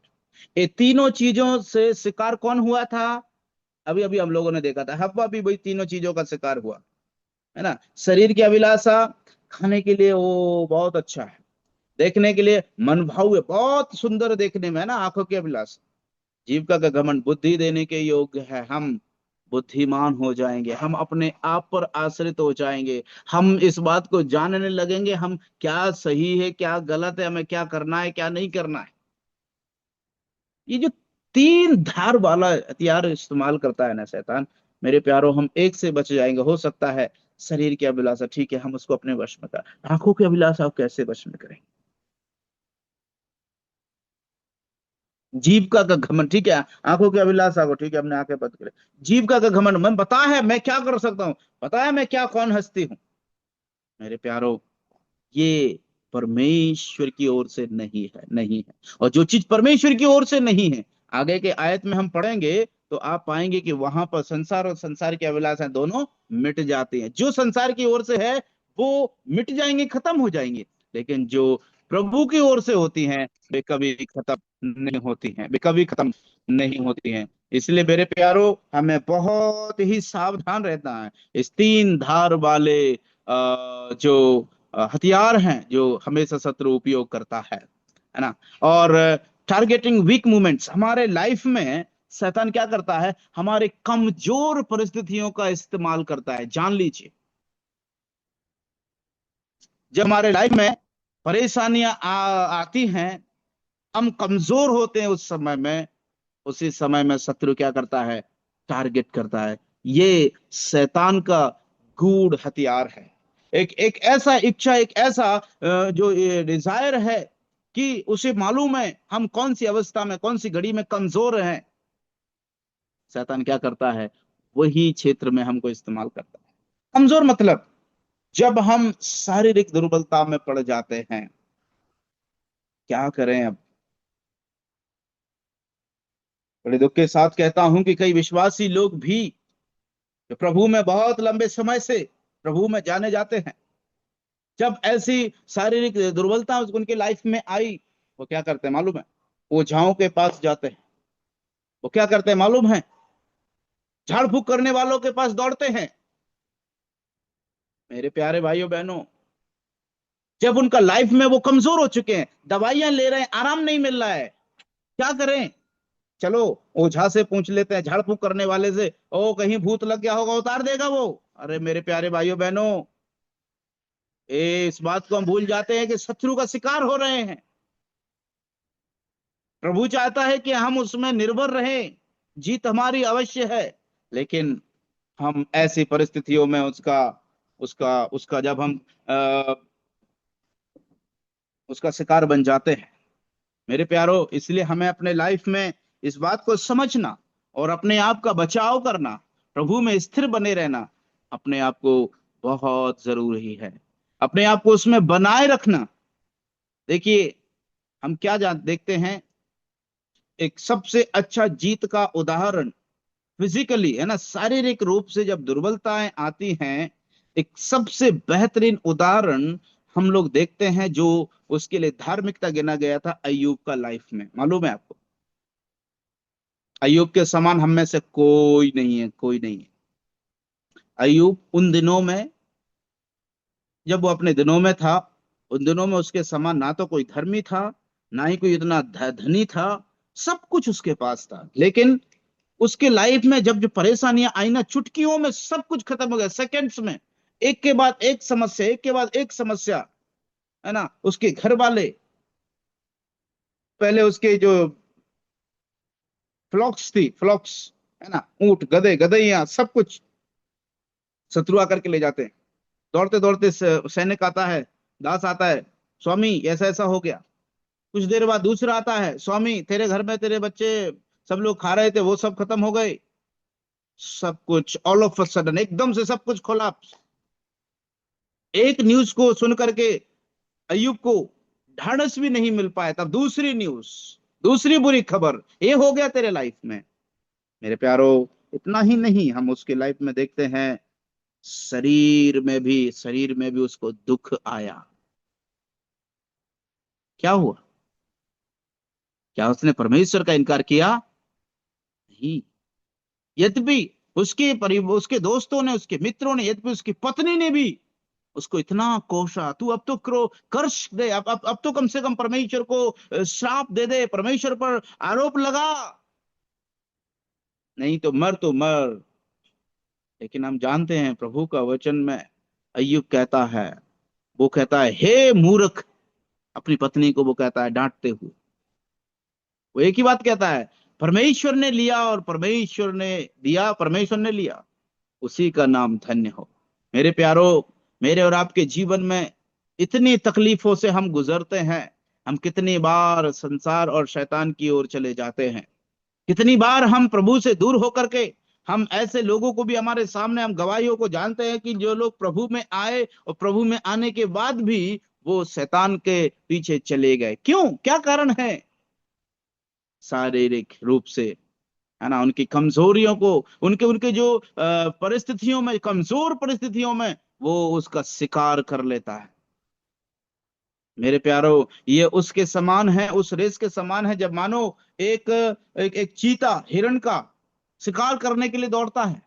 ये तीनों चीजों से शिकार कौन हुआ था? अभी अभी हम लोगों ने देखा था, हव्वा भी वही तीनों चीजों का शिकार हुआ, है ना। शरीर की अभिलाषा, खाने के लिए वो बहुत अच्छा है, देखने के लिए मन भाव है, बहुत सुंदर देखने में, है ना, आंखों की अभिलाषा। जीविका का घमंड, बुद्धि देने के योग्य है, हम बुद्धिमान हो जाएंगे, हम अपने आप पर आश्रित हो जाएंगे, हम इस बात को जानने लगेंगे हम क्या सही है क्या गलत है, हमें क्या करना है क्या नहीं करना है। ये जो तीन धार वाला हथियार इस्तेमाल करता है ना शैतान, मेरे प्यारो, हम एक से बच जाएंगे। हो सकता है शरीर की अभिलाषा, ठीक है, हम उसको अपने वश में कर, आंखों की अभिलाषा आप कैसे वश में करेंगे? जीविका का घमंड, ठीक है, आंखों की अभिलाषा को, ठीक है, अपने आंखें बंद करें। जीविका का घमंड, मैं पता है मैं क्या कर सकता हूँ, पता है मैं क्या कौन हस्ती हूँ। मेरे प्यारो, ये परमेश्वर की ओर से नहीं है, नहीं है। और जो चीज परमेश्वर की ओर से नहीं है, आगे के आयत में हम पढ़ेंगे तो आप पाएंगे कि वहां पर संसार और संसार की अभिलाषाएं दोनों मिट जाती हैं। जो संसार की ओर से है वो मिट जाएंगे, खत्म हो जाएंगे, लेकिन जो प्रभु की ओर से होती हैं वे कभी खत्म नहीं होती हैं, वे कभी खत्म नहीं होती हैं। इसलिए मेरे प्यारो, हमें बहुत ही सावधान रहना है इस तीन धार वाले जो हथियार हैं जो हमेशा शत्रु उपयोग करता है ना। और टारगेटिंग वीक मूवमेंट्स, हमारे लाइफ में शैतान क्या करता है, हमारे कमजोर परिस्थितियों का इस्तेमाल करता है। जान लीजिए, जब हमारे लाइफ में परेशानियां आती हैं, हम कमजोर होते हैं उस समय में, उसी समय में शत्रु क्या करता है, टारगेट करता है। ये शैतान का गूढ़ हथियार है। एक एक ऐसा इच्छा, एक ऐसा जो ये डिजायर है कि उसे मालूम है हम कौन सी अवस्था में, कौन सी घड़ी में कमजोर हैं। शैतान क्या करता है, वही क्षेत्र में हमको इस्तेमाल करता है। कमजोर मतलब जब हम शारीरिक दुर्बलता में पड़ जाते हैं, क्या करें अब। बड़े दुख के साथ कहता हूं कि कई विश्वासी लोग भी जो प्रभु में बहुत लंबे समय से प्रभु में जाने जाते हैं, जब ऐसी शारीरिक दुर्बलता उनके लाइफ में आई, वो क्या करते हैं मालूम है, ओझाओं के पास जाते हैं। वो क्या करते हैं मालूम है, झाड़ फूक करने वालों के पास दौड़ते हैं। मेरे प्यारे भाइयों बहनों, जब उनका लाइफ में वो कमजोर हो चुके हैं, दवाइयां ले रहे हैं, आराम नहीं मिल रहा है, क्या करें? चलो ओझा से पूछ लेते हैं, झाड़ फूक करने वाले से, ओ कहीं भूत लग गया होगा, उतार देगा वो। अरे मेरे प्यारे भाइयों बहनों, इस बात को हम भूल जाते हैं कि शत्रु का शिकार हो रहे हैं। प्रभु चाहता है कि हम उसमें निर्भर रहें, जीत हमारी अवश्य है, लेकिन हम ऐसी परिस्थितियों में उसका उसका उसका जब हम अ, उसका शिकार बन जाते हैं। मेरे प्यारो, इसलिए हमें अपने लाइफ में इस बात को समझना और अपने आप का बचाव करना, प्रभु में स्थिर बने रहना अपने आप को बहुत जरूरी है। अपने आप को उसमें बनाए रखना। देखिए, हम क्या जान देखते हैं, एक सबसे अच्छा जीत का उदाहरण फिजिकली, है ना, शारीरिक रूप से जब दुर्बलताएं आती हैं, एक सबसे बेहतरीन उदाहरण हम लोग देखते हैं जो उसके लिए धार्मिकता गिना गया था, अय्यूब का लाइफ में। मालूम है आपको, अय्यूब के समान हम में से कोई नहीं है, कोई नहीं है। अय्यूब उन दिनों में, जब वो अपने दिनों में था, उन दिनों में उसके समान ना तो कोई धर्मी था, ना ही कोई इतना धनी था। सब कुछ उसके पास था, लेकिन उसके लाइफ में जब जो परेशानियां आई ना, चुटकियों में सब कुछ खत्म हो गया, सेकंड्स में। एक के बाद एक समस्या, एक के बाद एक समस्या, है ना। उसके घर वाले, पहले उसके जो फ्लॉक्स थी, फ्लॉक्स, है ना, ऊंट, गधे, गधैया, सब कुछ शत्रु आकर के ले जाते हैं। दौड़ते दौड़ते सैनिक आता है, दास आता है, स्वामी ऐसा ऐसा हो गया। कुछ देर बाद दूसरा आता है, स्वामी तेरे घर में तेरे बच्चे सब लोग खा रहे थे, वो सब खत्म हो गए। सब कुछ ऑल ऑफ अ सडन, एकदम से सब कुछ खोला। एक न्यूज को सुन करके अयुब को ढाढ़स भी नहीं मिल पाया, तब दूसरी न्यूज, दूसरी बुरी खबर, ये हो गया तेरे लाइफ में। मेरे प्यारो, इतना ही नहीं, हम उसके लाइफ में देखते हैं शरीर में भी उसको दुख आया। क्या हुआ? क्या उसने परमेश्वर का इनकार किया? नहीं। यद्यपि उसके दोस्तों ने, उसके मित्रों ने, यद्यपि उसकी पत्नी ने भी उसको इतना कोसा, तू अब तो कर्ष दे, अब तो कम से कम परमेश्वर को श्राप दे दे, परमेश्वर पर आरोप लगा, नहीं तो मर तो मर। लेकिन हम जानते हैं प्रभु का वचन में अय्यूब कहता है, वो कहता है हे मूर्ख, अपनी पत्नी को वो कहता है डांटते हुए, वो एक ही बात कहता है, परमेश्वर ने लिया और परमेश्वर ने दिया, परमेश्वर ने लिया, उसी का नाम धन्य हो। मेरे प्यारो, मेरे और आपके जीवन में इतनी तकलीफों से हम गुजरते हैं। हम कितनी बार संसार और शैतान की ओर चले जाते हैं, कितनी बार हम प्रभु से दूर होकर के, हम ऐसे लोगों को भी हमारे सामने, हम गवाहियों को जानते हैं कि जो लोग प्रभु में आए और प्रभु में आने के बाद भी वो शैतान के पीछे चले गए। क्यों? क्या कारण है? शारीरिक रूप से, है ना, उनकी कमजोरियों को, उनके उनके जो परिस्थितियों में, कमजोर परिस्थितियों में वो उसका शिकार कर लेता है। मेरे प्यारो, ये उसके समान है, उस रेस के समान है, जब मानो एक चीता हिरण का शिकार करने के लिए दौड़ता है।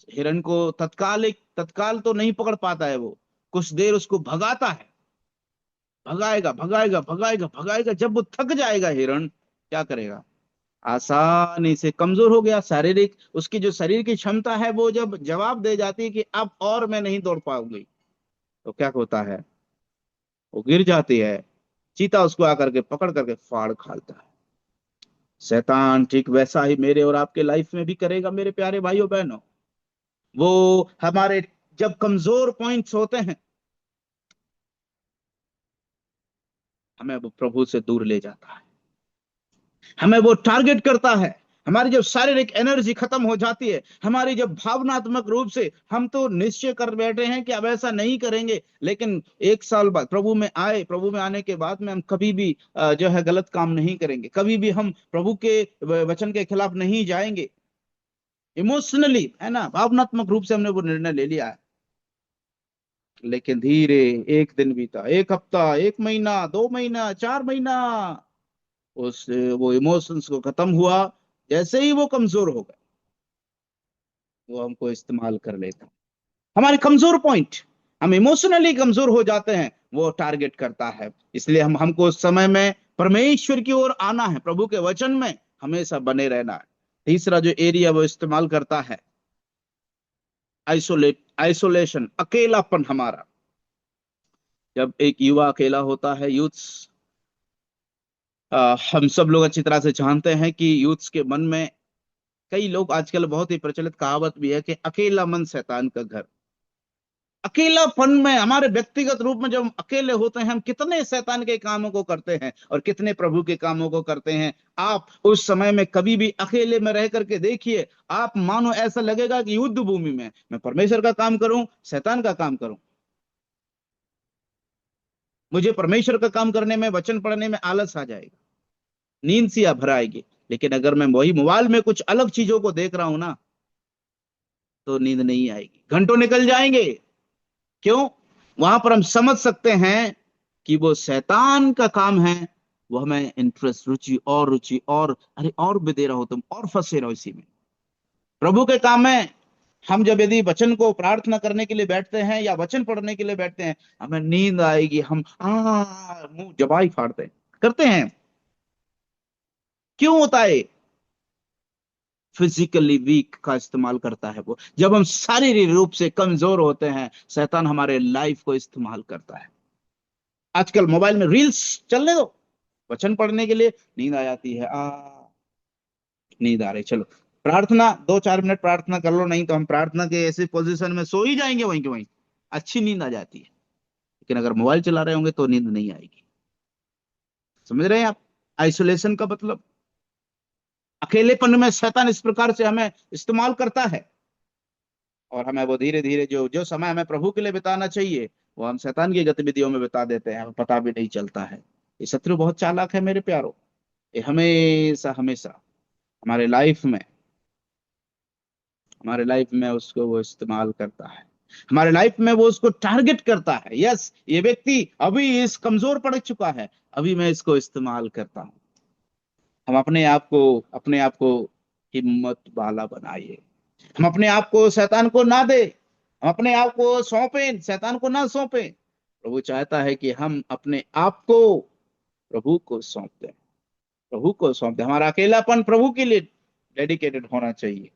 हिरण को तत्काल तो नहीं पकड़ पाता है, वो कुछ देर उसको भगाता है, भगाएगा भगाएगा भगाएगा भगाएगा, जब वो थक जाएगा हिरण, क्या करेगा? आसानी से, कमजोर हो गया शारीरिक, उसकी जो शरीर की क्षमता है वो जब जवाब दे जाती है कि अब और मैं नहीं दौड़ पाऊंगी, तो क्या होता है? वो गिर जाती है। चीता उसको आकर के पकड़ करके फाड़ खालता है। शैतान ठीक वैसा ही मेरे और आपके लाइफ में भी करेगा मेरे प्यारे भाइयों बहनों। वो हमारे जब कमजोर पॉइंट्स होते हैं, हमें वो प्रभु से दूर ले जाता है, हमें वो टारगेट करता है। हमारी जब शारीरिक एनर्जी खत्म हो जाती है, हमारी जब भावनात्मक रूप से हम तो निश्चय कर बैठे हैं कि अब ऐसा नहीं करेंगे, लेकिन एक साल बाद प्रभु में आए, प्रभु में आने के बाद में हम कभी भी जो है गलत काम नहीं करेंगे, कभी भी हम प्रभु के वचन के खिलाफ नहीं जाएंगे। इमोशनली, है ना, भावनात्मक रूप से हमने वो निर्णय ले लिया है। लेकिन धीरे, एक दिन बीता, एक हफ्ता, एक महीना, 2 महीना, 4 महीना, उस वो इमोशंस को खत्म हुआ, जैसे ही वो कमजोर हो गए, वो हमको इस्तेमाल कर लेता है। हमारे कमजोर पॉइंट, हम इमोशनली कमजोर हो जाते हैं, वो टारगेट करता है। इसलिए हमको उस समय में परमेश्वर की ओर आना है, प्रभु के वचन में हमेशा बने रहना है। तीसरा जो एरिया वो इस्तेमाल करता है, आइसोलेशन, अकेलापन हमारा। जब एक युवा अकेला होता है, यूथ, हम सब लोग अच्छी तरह से जानते हैं कि यूथ्स के मन में, कई लोग आजकल, बहुत ही प्रचलित कहावत भी है कि अकेला मन शैतान का घर। अकेलापन में, हमारे व्यक्तिगत रूप में जब हम अकेले होते हैं, हम कितने शैतान के कामों को करते हैं और कितने प्रभु के कामों को करते हैं। आप उस समय में कभी भी अकेले में रह करके देखिए, आप मानो ऐसा लगेगा कि युद्ध भूमि में मैं परमेश्वर का काम करूं, शैतान का काम करूं। मुझे परमेश्वर का काम करने में, वचन पढ़ने में आलस आ जाएगा, नींद सी भर आएगी। लेकिन अगर मैं वही मोबाइल में कुछ अलग चीजों को देख रहा हूं ना, तो नींद नहीं आएगी, घंटों निकल जाएंगे। क्यों? वहां पर हम समझ सकते हैं कि वो शैतान का काम है, वो हमें इंटरेस्ट, रुचि और, अरे और भी दे रहा हो तुम, और फंसे रहो इसी में। प्रभु के काम में हम जब यदि वचन को प्रार्थना करने के लिए बैठते हैं या वचन पढ़ने के लिए बैठते हैं, हमें नींद आएगी, हम मुंह जबाई फाड़ते हैं, करते हैं। क्यों होता है? फिजिकली वीक का इस्तेमाल करता है वो। जब हम शारीरिक रूप से कमजोर होते हैं, शैतान हमारे लाइफ को इस्तेमाल करता है। आजकल मोबाइल में रील्स चलने दो, वचन पढ़ने के लिए नींद आ जाती है, नींद आ रही, चलो प्रार्थना 2-4 मिनट प्रार्थना कर लो, नहीं तो हम प्रार्थना के ऐसी पोजीशन में सो ही जाएंगे वहीं के वहीं, अच्छी नींद आ जाती है। लेकिन अगर मोबाइल चला रहे होंगे तो नींद नहीं आएगी। समझ रहे हैं आप आइसोलेशन का मतलब? अकेलेपन में शैतान इस प्रकार से हमें इस्तेमाल करता है, और हमें वो धीरे धीरे जो जो समय हमें प्रभु के लिए बिताना चाहिए, वो हम शैतान की गतिविधियों में बिता देते हैं, हमें पता भी नहीं चलता है। ये शत्रु बहुत चालाक है मेरे प्यारो। ये हमेशा हमेशा हमारे लाइफ में हमारे लाइफ में उसको वो इस्तेमाल करता है, हमारे लाइफ में वो उसको टारगेट करता है। यस, ये व्यक्ति अभी इस कमजोर पड़ चुका है, अभी मैं इसको इस्तेमाल करता हूं। हम अपने आप को हिम्मत वाला बनाइए। हम अपने आप को शैतान को ना दे, हम अपने आप को सौंपे, शैतान को ना सौंपे। प्रभु चाहता है कि हम अपने आप को प्रभु को सौंप दें, प्रभु को सौंप दें। हमारा अकेलापन प्रभु के लिए डेडिकेटेड होना चाहिए।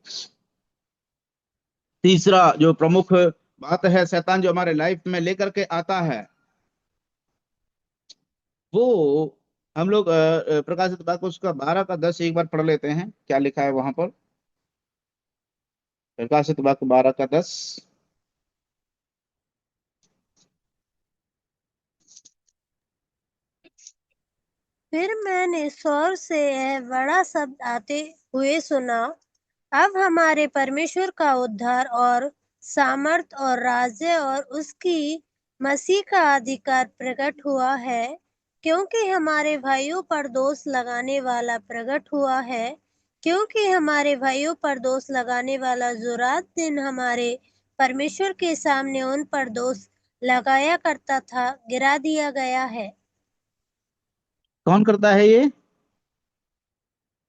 तीसरा जो प्रमुख बात है शैतान जो हमारे लाइफ में लेकर के आता है, वो हम लोग प्रकाशित वाक्य उसका 12 का 10 एक बार पढ़ लेते हैं, क्या लिखा है वहां पर। प्रकाशित वाक्य 12 का 10। फिर मैंने शोर से यह बड़ा शब्द आते हुए सुना, अब हमारे परमेश्वर का उद्धार और सामर्थ और राज्य और उसकी मसीह का अधिकार प्रकट हुआ है, क्योंकि हमारे भाइयों पर दोष लगाने वाला प्रकट हुआ है, क्योंकि हमारे भाइयों पर दोष लगाने वाला जो रात दिन हमारे परमेश्वर के सामने उन पर दोष लगाया करता था, गिरा दिया गया है। कौन करता है ये?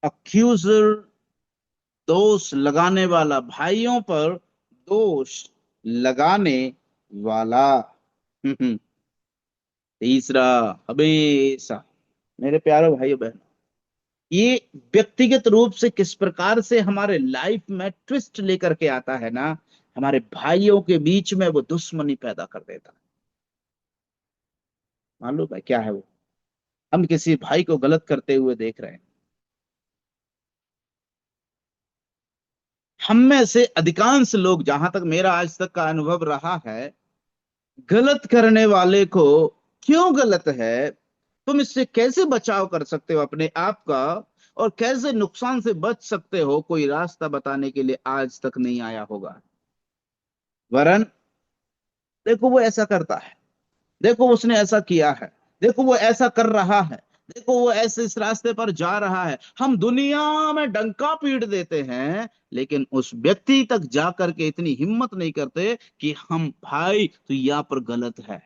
अक्यूजर, दोष लगाने वाला, भाइयों पर दोष लगाने वाला। तीसरा, हमेशा मेरे प्यारे भाइयों बहनों, ये व्यक्तिगत रूप से किस प्रकार से हमारे लाइफ में ट्विस्ट लेकर के आता है ना, हमारे भाइयों के बीच में वो दुश्मनी पैदा कर देता है। मालूम है क्या है वो? हम किसी भाई को गलत करते हुए देख रहे हैं, हम में से अधिकांश लोग, जहां तक मेरा आज तक का अनुभव रहा है, गलत करने वाले को क्यों गलत है, तुम इससे कैसे बचाव कर सकते हो अपने आप का, और कैसे नुकसान से बच सकते हो, कोई रास्ता बताने के लिए आज तक नहीं आया होगा। वरन देखो वो ऐसा करता है, देखो उसने ऐसा किया है, देखो वो ऐसा कर रहा है, देखो वो ऐसे इस रास्ते पर जा रहा है। हम दुनिया में डंका पीट देते हैं, लेकिन उस व्यक्ति तक जा करके इतनी हिम्मत नहीं करते कि हम भाई तो यहाँ पर गलत है।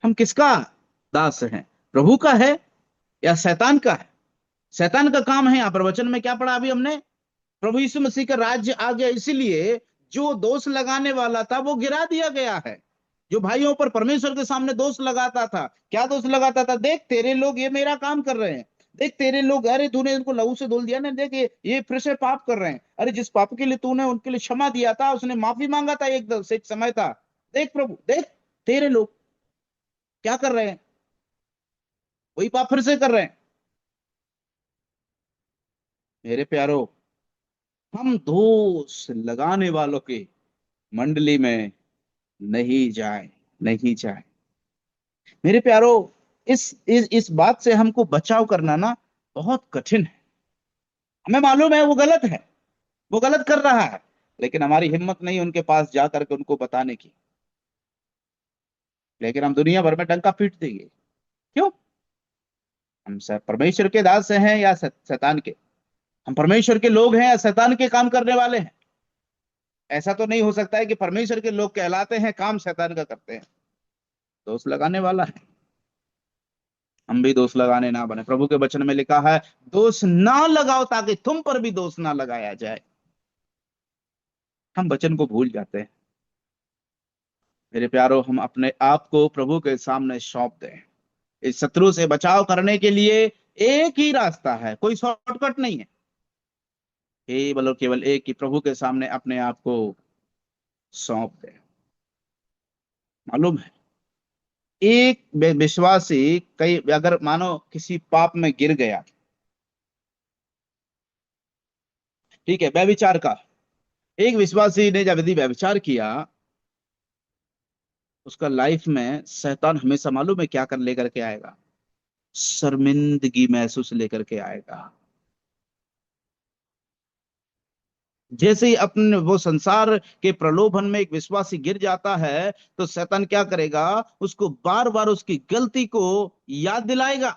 हम किसका दास हैं? प्रभु का है या शैतान का है? शैतान का काम है। यहाँ पर वचन में क्या पढ़ा अभी हमने? प्रभु यीशु मसीह का राज्य आ गया, इसलिए जो दोष लगाने वाला था वो गिरा दिया गया है। जो भाइयों पर परमेश्वर के सामने दोष लगाता था, क्या दोष लगाता था? देख तेरे लोग ये मेरा काम कर रहे हैं, देख तेरे लोग, अरे तूने इनको लहू से धुल दिया ना, देख ये फिर से पाप कर रहे हैं, अरे जिस पाप के लिए तूने उनके लिए क्षमा दिया था, उसने माफी मांगा था, एक समय था, देख प्रभु, देख तेरे लोग क्या कर रहे हैं, वही पाप फिर से कर रहे हैं। मेरे प्यारो, हम दोष लगाने वालों की मंडली में नहीं जाए, नहीं जाए। मेरे प्यारो, इस बात से हमको बचाव करना ना बहुत कठिन है। हमें मालूम है वो गलत है, वो गलत कर रहा है, लेकिन हमारी हिम्मत नहीं उनके पास जा करके उनको बताने की। लेकिन हम दुनिया भर में डंका पीट देंगे। क्यों? हम परमेश्वर के दास हैं या शैतान के? हम परमेश्वर के लोग हैं या शैतान के काम करने वाले हैं? ऐसा तो नहीं हो सकता है कि परमेश्वर के लोग कहलाते हैं, काम शैतान का करते हैं। दोष लगाने वाला है। हम भी दोष लगाने ना बने। प्रभु के वचन में लिखा है दोष ना लगाओ ताकि तुम पर भी दोष ना लगाया जाए। हम वचन को भूल जाते हैं। मेरे प्यारो, हम अपने आप को प्रभु के सामने सौंप दें। इस शत्रु से बचाव करने के लिए एक ही रास्ता है, कोई शॉर्टकट नहीं है। केवल और केवल एक ही, प्रभु के सामने अपने आप को सौंप दें। मालूम है, एक विश्वासी कई अगर मानो किसी पाप में गिर गया, ठीक है, व्यभिचार का, एक विश्वासी ने जब यदि व्यभिचार किया, उसका लाइफ में शैतान हमेशा मालूम है क्या कर लेकर के आएगा? शर्मिंदगी महसूस लेकर के आएगा। जैसे ही अपने वो संसार के प्रलोभन में एक विश्वासी गिर जाता है, तो शैतान क्या करेगा? उसको बार बार उसकी गलती को याद दिलाएगा।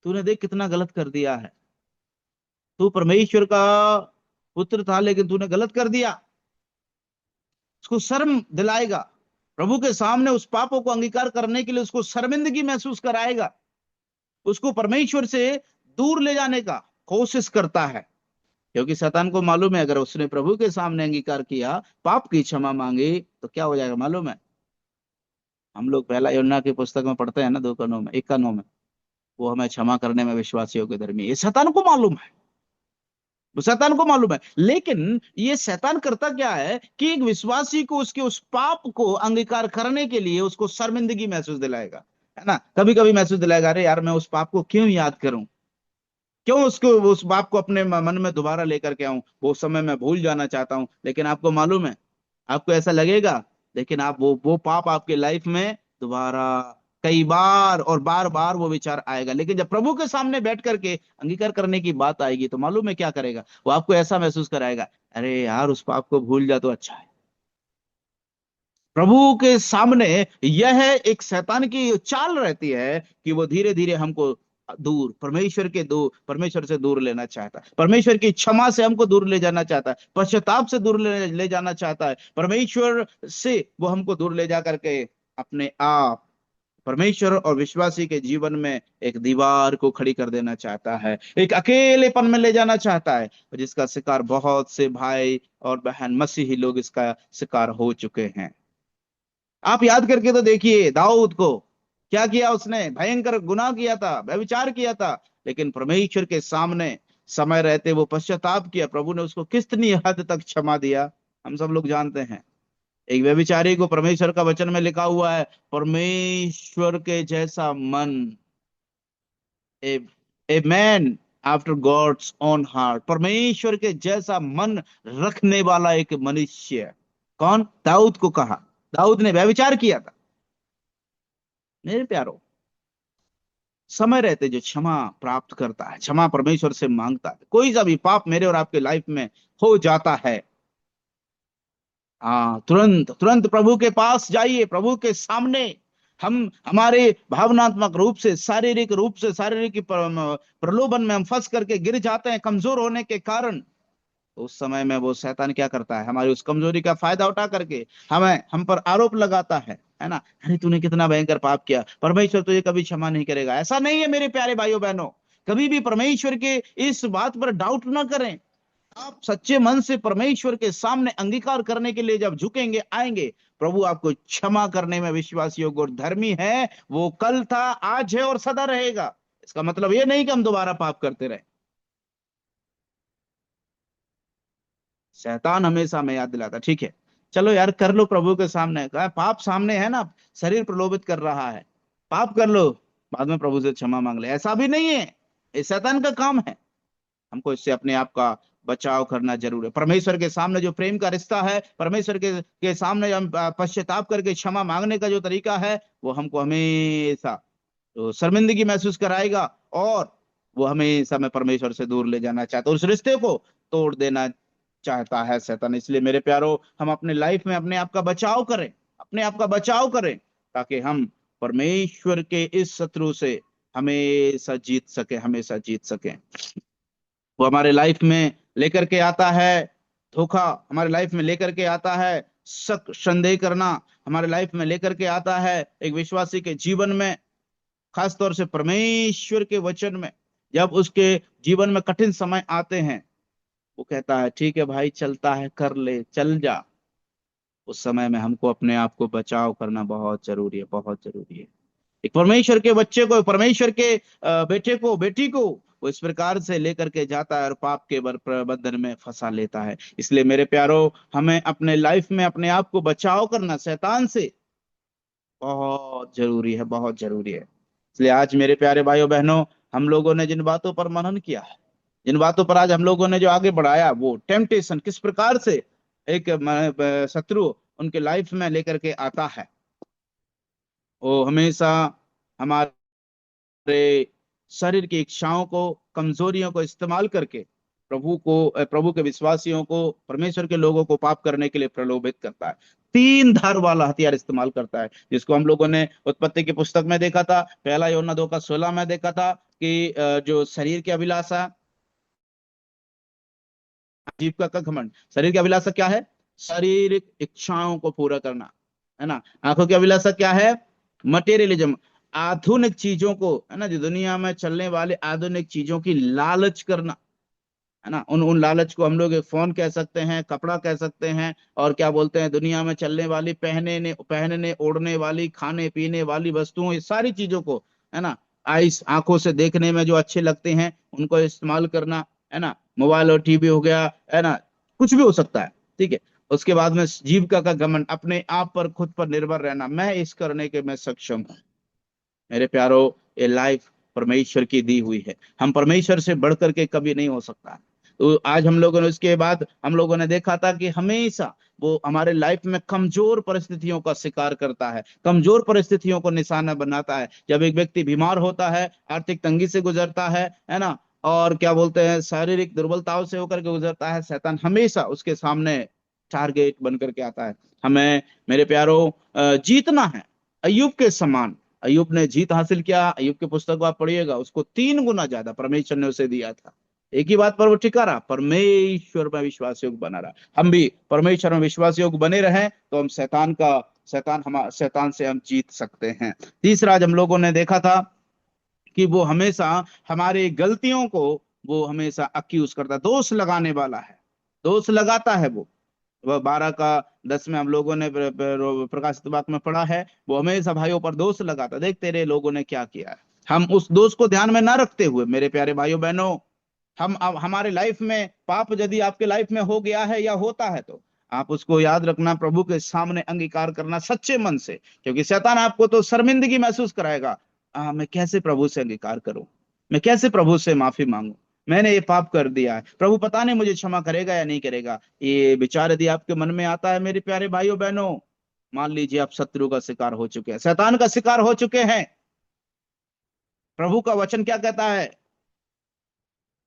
तूने देख कितना गलत कर दिया है, तू परमेश्वर का पुत्र था लेकिन तूने गलत कर दिया। उसको शर्म दिलाएगा। प्रभु के सामने उस पापों को अंगीकार करने के लिए उसको शर्मिंदगी महसूस कराएगा। उसको परमेश्वर से दूर ले जाने का कोशिश करता है, क्योंकि शैतान को मालूम है अगर उसने प्रभु के सामने अंगीकार किया, पाप की क्षमा मांगी, तो क्या हो जाएगा मालूम है? हम लोग पहला यूहन्ना की पुस्तक में पढ़ते हैं ना, 2 में 1 में, वो हमें क्षमा करने में विश्वासियों के धर्मी। ये शैतान को मालूम है, वो शैतान को मालूम है। लेकिन ये शैतान करता क्या है कि एक विश्वासी को उसके उस पाप को अंगीकार करने के लिए उसको शर्मिंदगी महसूस दिलाएगा, है ना? कभी कभी महसूस दिलाएगा, अरे यार मैं उस पाप को क्यों याद करूं, क्यों उसको उस बाप को अपने मन में दोबारा लेकर के आऊं, वो समय मैं भूल जाना चाहता हूं। लेकिन आपको मालूम है, आपको ऐसा लगेगा, लेकिन आप वो पाप आपके लाइफ में दोबारा कई बार और बार बार वो विचार आएगा। लेकिन जब प्रभु के सामने बैठ करके अंगीकार करने की बात आएगी, तो मालूम है क्या करेगा? वो आपको ऐसा महसूस कराएगा, अरे यार उस पाप को भूल जा तो अच्छा है। प्रभु के सामने यह एक शैतान की चाल रहती है कि वो धीरे धीरे हमको दूर परमेश्वर से दूर लेना चाहता है। परमेश्वर की क्षमा से हमको दूर ले जाना चाहता है, पश्चाताप से दूर ले जाना चाहता है। परमेश्वर से वो हमको दूर ले जा करके अपने आप परमेश्वर और विश्वासी के जीवन में एक दीवार को खड़ी कर देना चाहता है, एक अकेलेपन में ले जाना चाहता है, जिसका शिकार बहुत से भाई और बहन मसीही लोग इसका शिकार हो चुके हैं। आप याद करके तो देखिए, दाऊद को क्या किया? उसने भयंकर गुनाह किया था, व्यभिचार किया था, लेकिन परमेश्वर के सामने समय रहते वो पश्चाताप किया। प्रभु ने उसको कितनी हद तक क्षमा दिया, हम सब लोग जानते हैं। एक व्यभिचारी को परमेश्वर का वचन में लिखा हुआ है, परमेश्वर के जैसा मन, a a man after God's own heart, परमेश्वर के जैसा मन रखने वाला एक मनुष्य। कौन? दाऊद को कहा। दाऊद ने व्यभिचार किया था। मेरे प्यारो, समय रहते जो क्षमा प्राप्त करता है, क्षमा परमेश्वर से मांगता है, कोई सा भी पाप मेरे और आपके लाइफ में हो जाता है, हाँ, तुरंत तुरंत प्रभु के पास जाइए, प्रभु के सामने। हम हमारे भावनात्मक रूप से, शारीरिक रूप से, शारीरिक प्रलोभन में हम फंस करके गिर जाते हैं कमजोर होने के कारण। तो उस समय में वो शैतान क्या करता है? हमारी उस कमजोरी का फायदा उठा करके हम पर आरोप लगाता है ना? अरे तूने कितना भयंकर पाप किया, परमेश्वर तुझे कभी क्षमा नहीं करेगा। ऐसा नहीं है मेरे प्यारे भाइयों बहनों, कभी भी परमेश्वर के इस बात पर डाउट ना करें। आप सच्चे मन से परमेश्वर के सामने अंगीकार करने के लिए जब झुकेंगे, आएंगे, प्रभु आपको क्षमा करने में विश्वासी योग्य और धर्मी है। वो कल था, आज है और सदा रहेगा। इसका मतलब ये नहीं कि हम दोबारा पाप करते रहे। शैतान हमेशा हमें याद दिलाता, ठीक है चलो यार कर लो प्रभु के सामने, कहा पाप सामने है ना, शरीर प्रलोभित कर रहा है, पाप कर लो, बाद में प्रभु से क्षमा मांग ले। ऐसा भी नहीं है, ये शैतान का काम है। हमको इससे अपने आप का बचाव करना जरूर है। परमेश्वर के सामने जो प्रेम का रिश्ता है, परमेश्वर के सामने हम पश्चाताप करके क्षमा मांगने का जो तरीका है, वो हमको हमेशा तो शर्मिंदगी महसूस कराएगा, और वो हमेशा में परमेश्वर से दूर ले जाना चाहता है, उस रिश्ते को तोड़ देना चाहता है शैतान। इसलिए मेरे प्यारो, हम अपने लाइफ में अपने आप का बचाव करें, अपने आप का बचाव करें, ताकि हम परमेश्वर के इस शत्रु से हमेशा जीत सके, हमेशा जीत सके। वो हमारे लाइफ में लेकर के आता है धोखा, हमारे लाइफ में लेकर के आता है शक संदेह करना, हमारे लाइफ में लेकर के आता है एक विश्वासी के जीवन में खास तौर से परमेश्वर के वचन में जब उसके जीवन में कठिन समय आते हैं, वो कहता है ठीक है भाई, चलता है, कर ले, चल जा। उस समय में हमको अपने आप को बचाव करना बहुत जरूरी है, बहुत जरूरी है। एक परमेश्वर के बच्चे को, परमेश्वर के बेटे को, बेटी को वो इस प्रकार से लेकर के जाता है और पाप के प्रबंधन में फंसा लेता है। इसलिए मेरे प्यारो, हमें अपने लाइफ में अपने आप को बचाव करना शैतान से बहुत जरूरी है, बहुत जरूरी है। इसलिए आज मेरे प्यारे भाइयों बहनों, हम लोगों ने जिन बातों पर मनन किया है, जिन बातों पर आज हम लोगों ने जो आगे बढ़ाया, वो टेम्पटेशन किस प्रकार से एक शत्रु उनके लाइफ में लेकर के आता है, वो हमेशा हमारे शरीर की इच्छाओं को, कमजोरियों को इस्तेमाल करके प्रभु के विश्वासियों को, परमेश्वर के लोगों को पाप करने के लिए प्रलोभित करता है। तीन धार वाला हथियार इस्तेमाल करता है, जिसको हम लोगों ने उत्पत्ति की पुस्तक में देखा था, पहला यूहन्ना 2:16 में देखा था कि जो शरीर की अभिलाषा, जीव का घमंड। शरीर की अभिलाषा क्या है? शारीरिक इच्छाओं को पूरा करना, है ना। आंखों की अभिलाषा क्या है? मटेरियलिज्म, आधुनिक चीजों को, है ना, जो दुनिया में चलने वाले आधुनिक चीजों की लालच करना, है ना। उन उन लालच को हम लोग एक फोन कह सकते हैं, कपड़ा कह सकते हैं, और क्या बोलते हैं, दुनिया में चलने वाली पहनने ओढ़ने वाली, खाने पीने वाली वस्तुओं, ये सारी चीजों को, है ना, आइस आंखों से देखने में जो अच्छे लगते हैं उनको इस्तेमाल करना, है ना। मोबाइल और टीवी हो गया, है ना, कुछ भी हो सकता है, ठीक है। उसके बाद में जीविका का घमंड, अपने आप पर, खुद पर निर्भर रहना, मैं इस करने के मैं सक्षम हूँ। मेरे प्यारो, ये लाइफ परमेश्वर की दी हुई है, हम परमेश्वर से बढ़कर के कभी नहीं हो सकता। तो आज हम लोगों ने, उसके बाद हम लोगों ने देखा था कि हमेशा वो हमारे लाइफ में कमजोर परिस्थितियों का शिकार करता है, कमजोर परिस्थितियों को निशाना बनाता है। जब एक व्यक्ति बीमार होता है, आर्थिक तंगी से गुजरता है ना, और क्या बोलते हैं, शारीरिक दुर्बलताओं से होकर के गुजरता है, शैतान हमेशा उसके सामने टारगेट बन करके आता है। हमें मेरे प्यारो जीतना है, अय्यूब के समान। अय्यूब ने जीत हासिल किया। अय्यूब की पुस्तक को आप पढ़िएगा, उसको 3 गुना ज्यादा परमेश्वर ने उसे दिया था। एक ही बात पर वो टिका रहा, परमेश्वर में विश्वास योग्य बना रहा। हम भी परमेश्वर में विश्वास योग्य बने रहें तो हम शैतान से हम जीत सकते हैं। तीसरा, आज हम लोगों ने देखा था कि वो हमेशा हमारी गलतियों को, वो हमेशा अक्यूज करता, दोष लगाने वाला है, दोष लगाता है। वो 12 का 10 में हम लोगों ने प्रकाशित वाक्य में पढ़ा है, वो हमेशा भाइयों पर दोष लगाता, देख तेरे लोगों ने क्या किया है। हम उस दोष को ध्यान में ना रखते हुए, मेरे प्यारे भाइयों बहनों, हम अब हमारे लाइफ में पाप यदि आपके लाइफ में हो गया है या होता है, तो आप उसको याद रखना, प्रभु के सामने अंगीकार करना सच्चे मन से, क्योंकि शैतान आपको तो शर्मिंदगी महसूस कराएगा। मैं कैसे प्रभु से अंगीकार करूं, मैं कैसे प्रभु से माफी मांगू, मैंने ये पाप कर दिया है, प्रभु पता नहीं मुझे क्षमा करेगा या नहीं करेगा। ये विचार यदि आपके मन में आता है, मेरे प्यारे भाइयों बहनों, मान लीजिए आप शत्रु का शिकार हो चुके हैं, शैतान का शिकार हो चुके हैं। प्रभु का वचन क्या कहता है?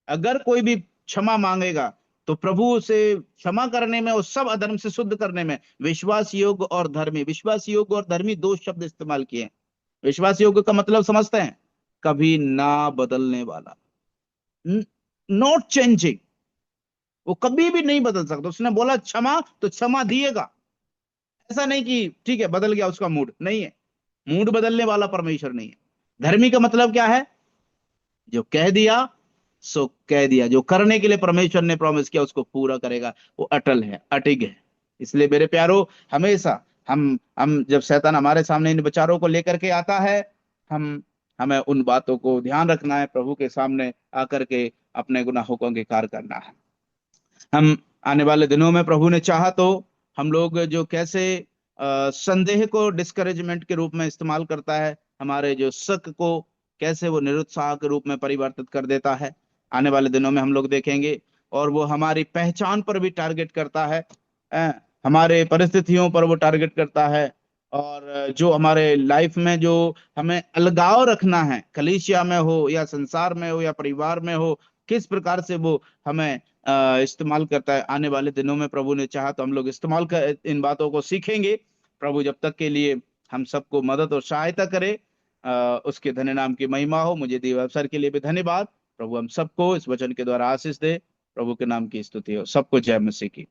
अगर कोई भी क्षमा मांगेगा तो प्रभु से क्षमा करने में और सब अधर्म से शुद्ध करने में विश्वास योग्य और धर्मी, विश्वास योग्य और धर्मी 2 शब्द इस्तेमाल किए। विश्वास योग्य का मतलब समझते हैं? कभी ना बदलने वाला, नॉट चेंजिंग, वो कभी भी नहीं बदल सकता। उसने बोला क्षमा तो क्षमा दिएगा, ऐसा नहीं कि ठीक है बदल गया उसका मूड, नहीं है। मूड बदलने वाला परमेश्वर नहीं है। धर्मी का मतलब क्या है? जो कह दिया सो कह दिया, जो करने के लिए परमेश्वर ने प्रॉमिस किया उसको पूरा करेगा, वो अटल है, अटिग है। इसलिए मेरे प्यारो, हमेशा हम जब शैतान हमारे सामने इन विचारों को लेकर के आता है, हम हमें उन बातों को ध्यान रखना है, प्रभु के सामने आकर के अपने गुनाहों को अंगीकार करना है। हम आने वाले दिनों में प्रभु ने चाहा तो हम लोग जो कैसे संदेह को डिस्करेजमेंट के रूप में इस्तेमाल करता है, हमारे जो शक को कैसे वो निरुत्साह के रूप में परिवर्तित कर देता है, आने वाले दिनों में हम लोग देखेंगे। और वो हमारी पहचान पर भी टारगेट करता है, हमारे परिस्थितियों पर वो टारगेट करता है, और जो हमारे लाइफ में जो हमें अलगाव रखना है, कलीसिया में हो या संसार में हो या परिवार में हो, किस प्रकार से वो हमें इस्तेमाल करता है। आने वाले दिनों में प्रभु ने चाहा तो हम लोग इस्तेमाल कर इन बातों को सीखेंगे। प्रभु जब तक के लिए हम सबको मदद और सहायता करे, उसके धन्य नाम की महिमा हो। मुझे दिए अवसर के लिए भी धन्यवाद। प्रभु हम सबको इस वचन के द्वारा आशीष दे। प्रभु के नाम की स्तुति हो। सबको जय मसीह की।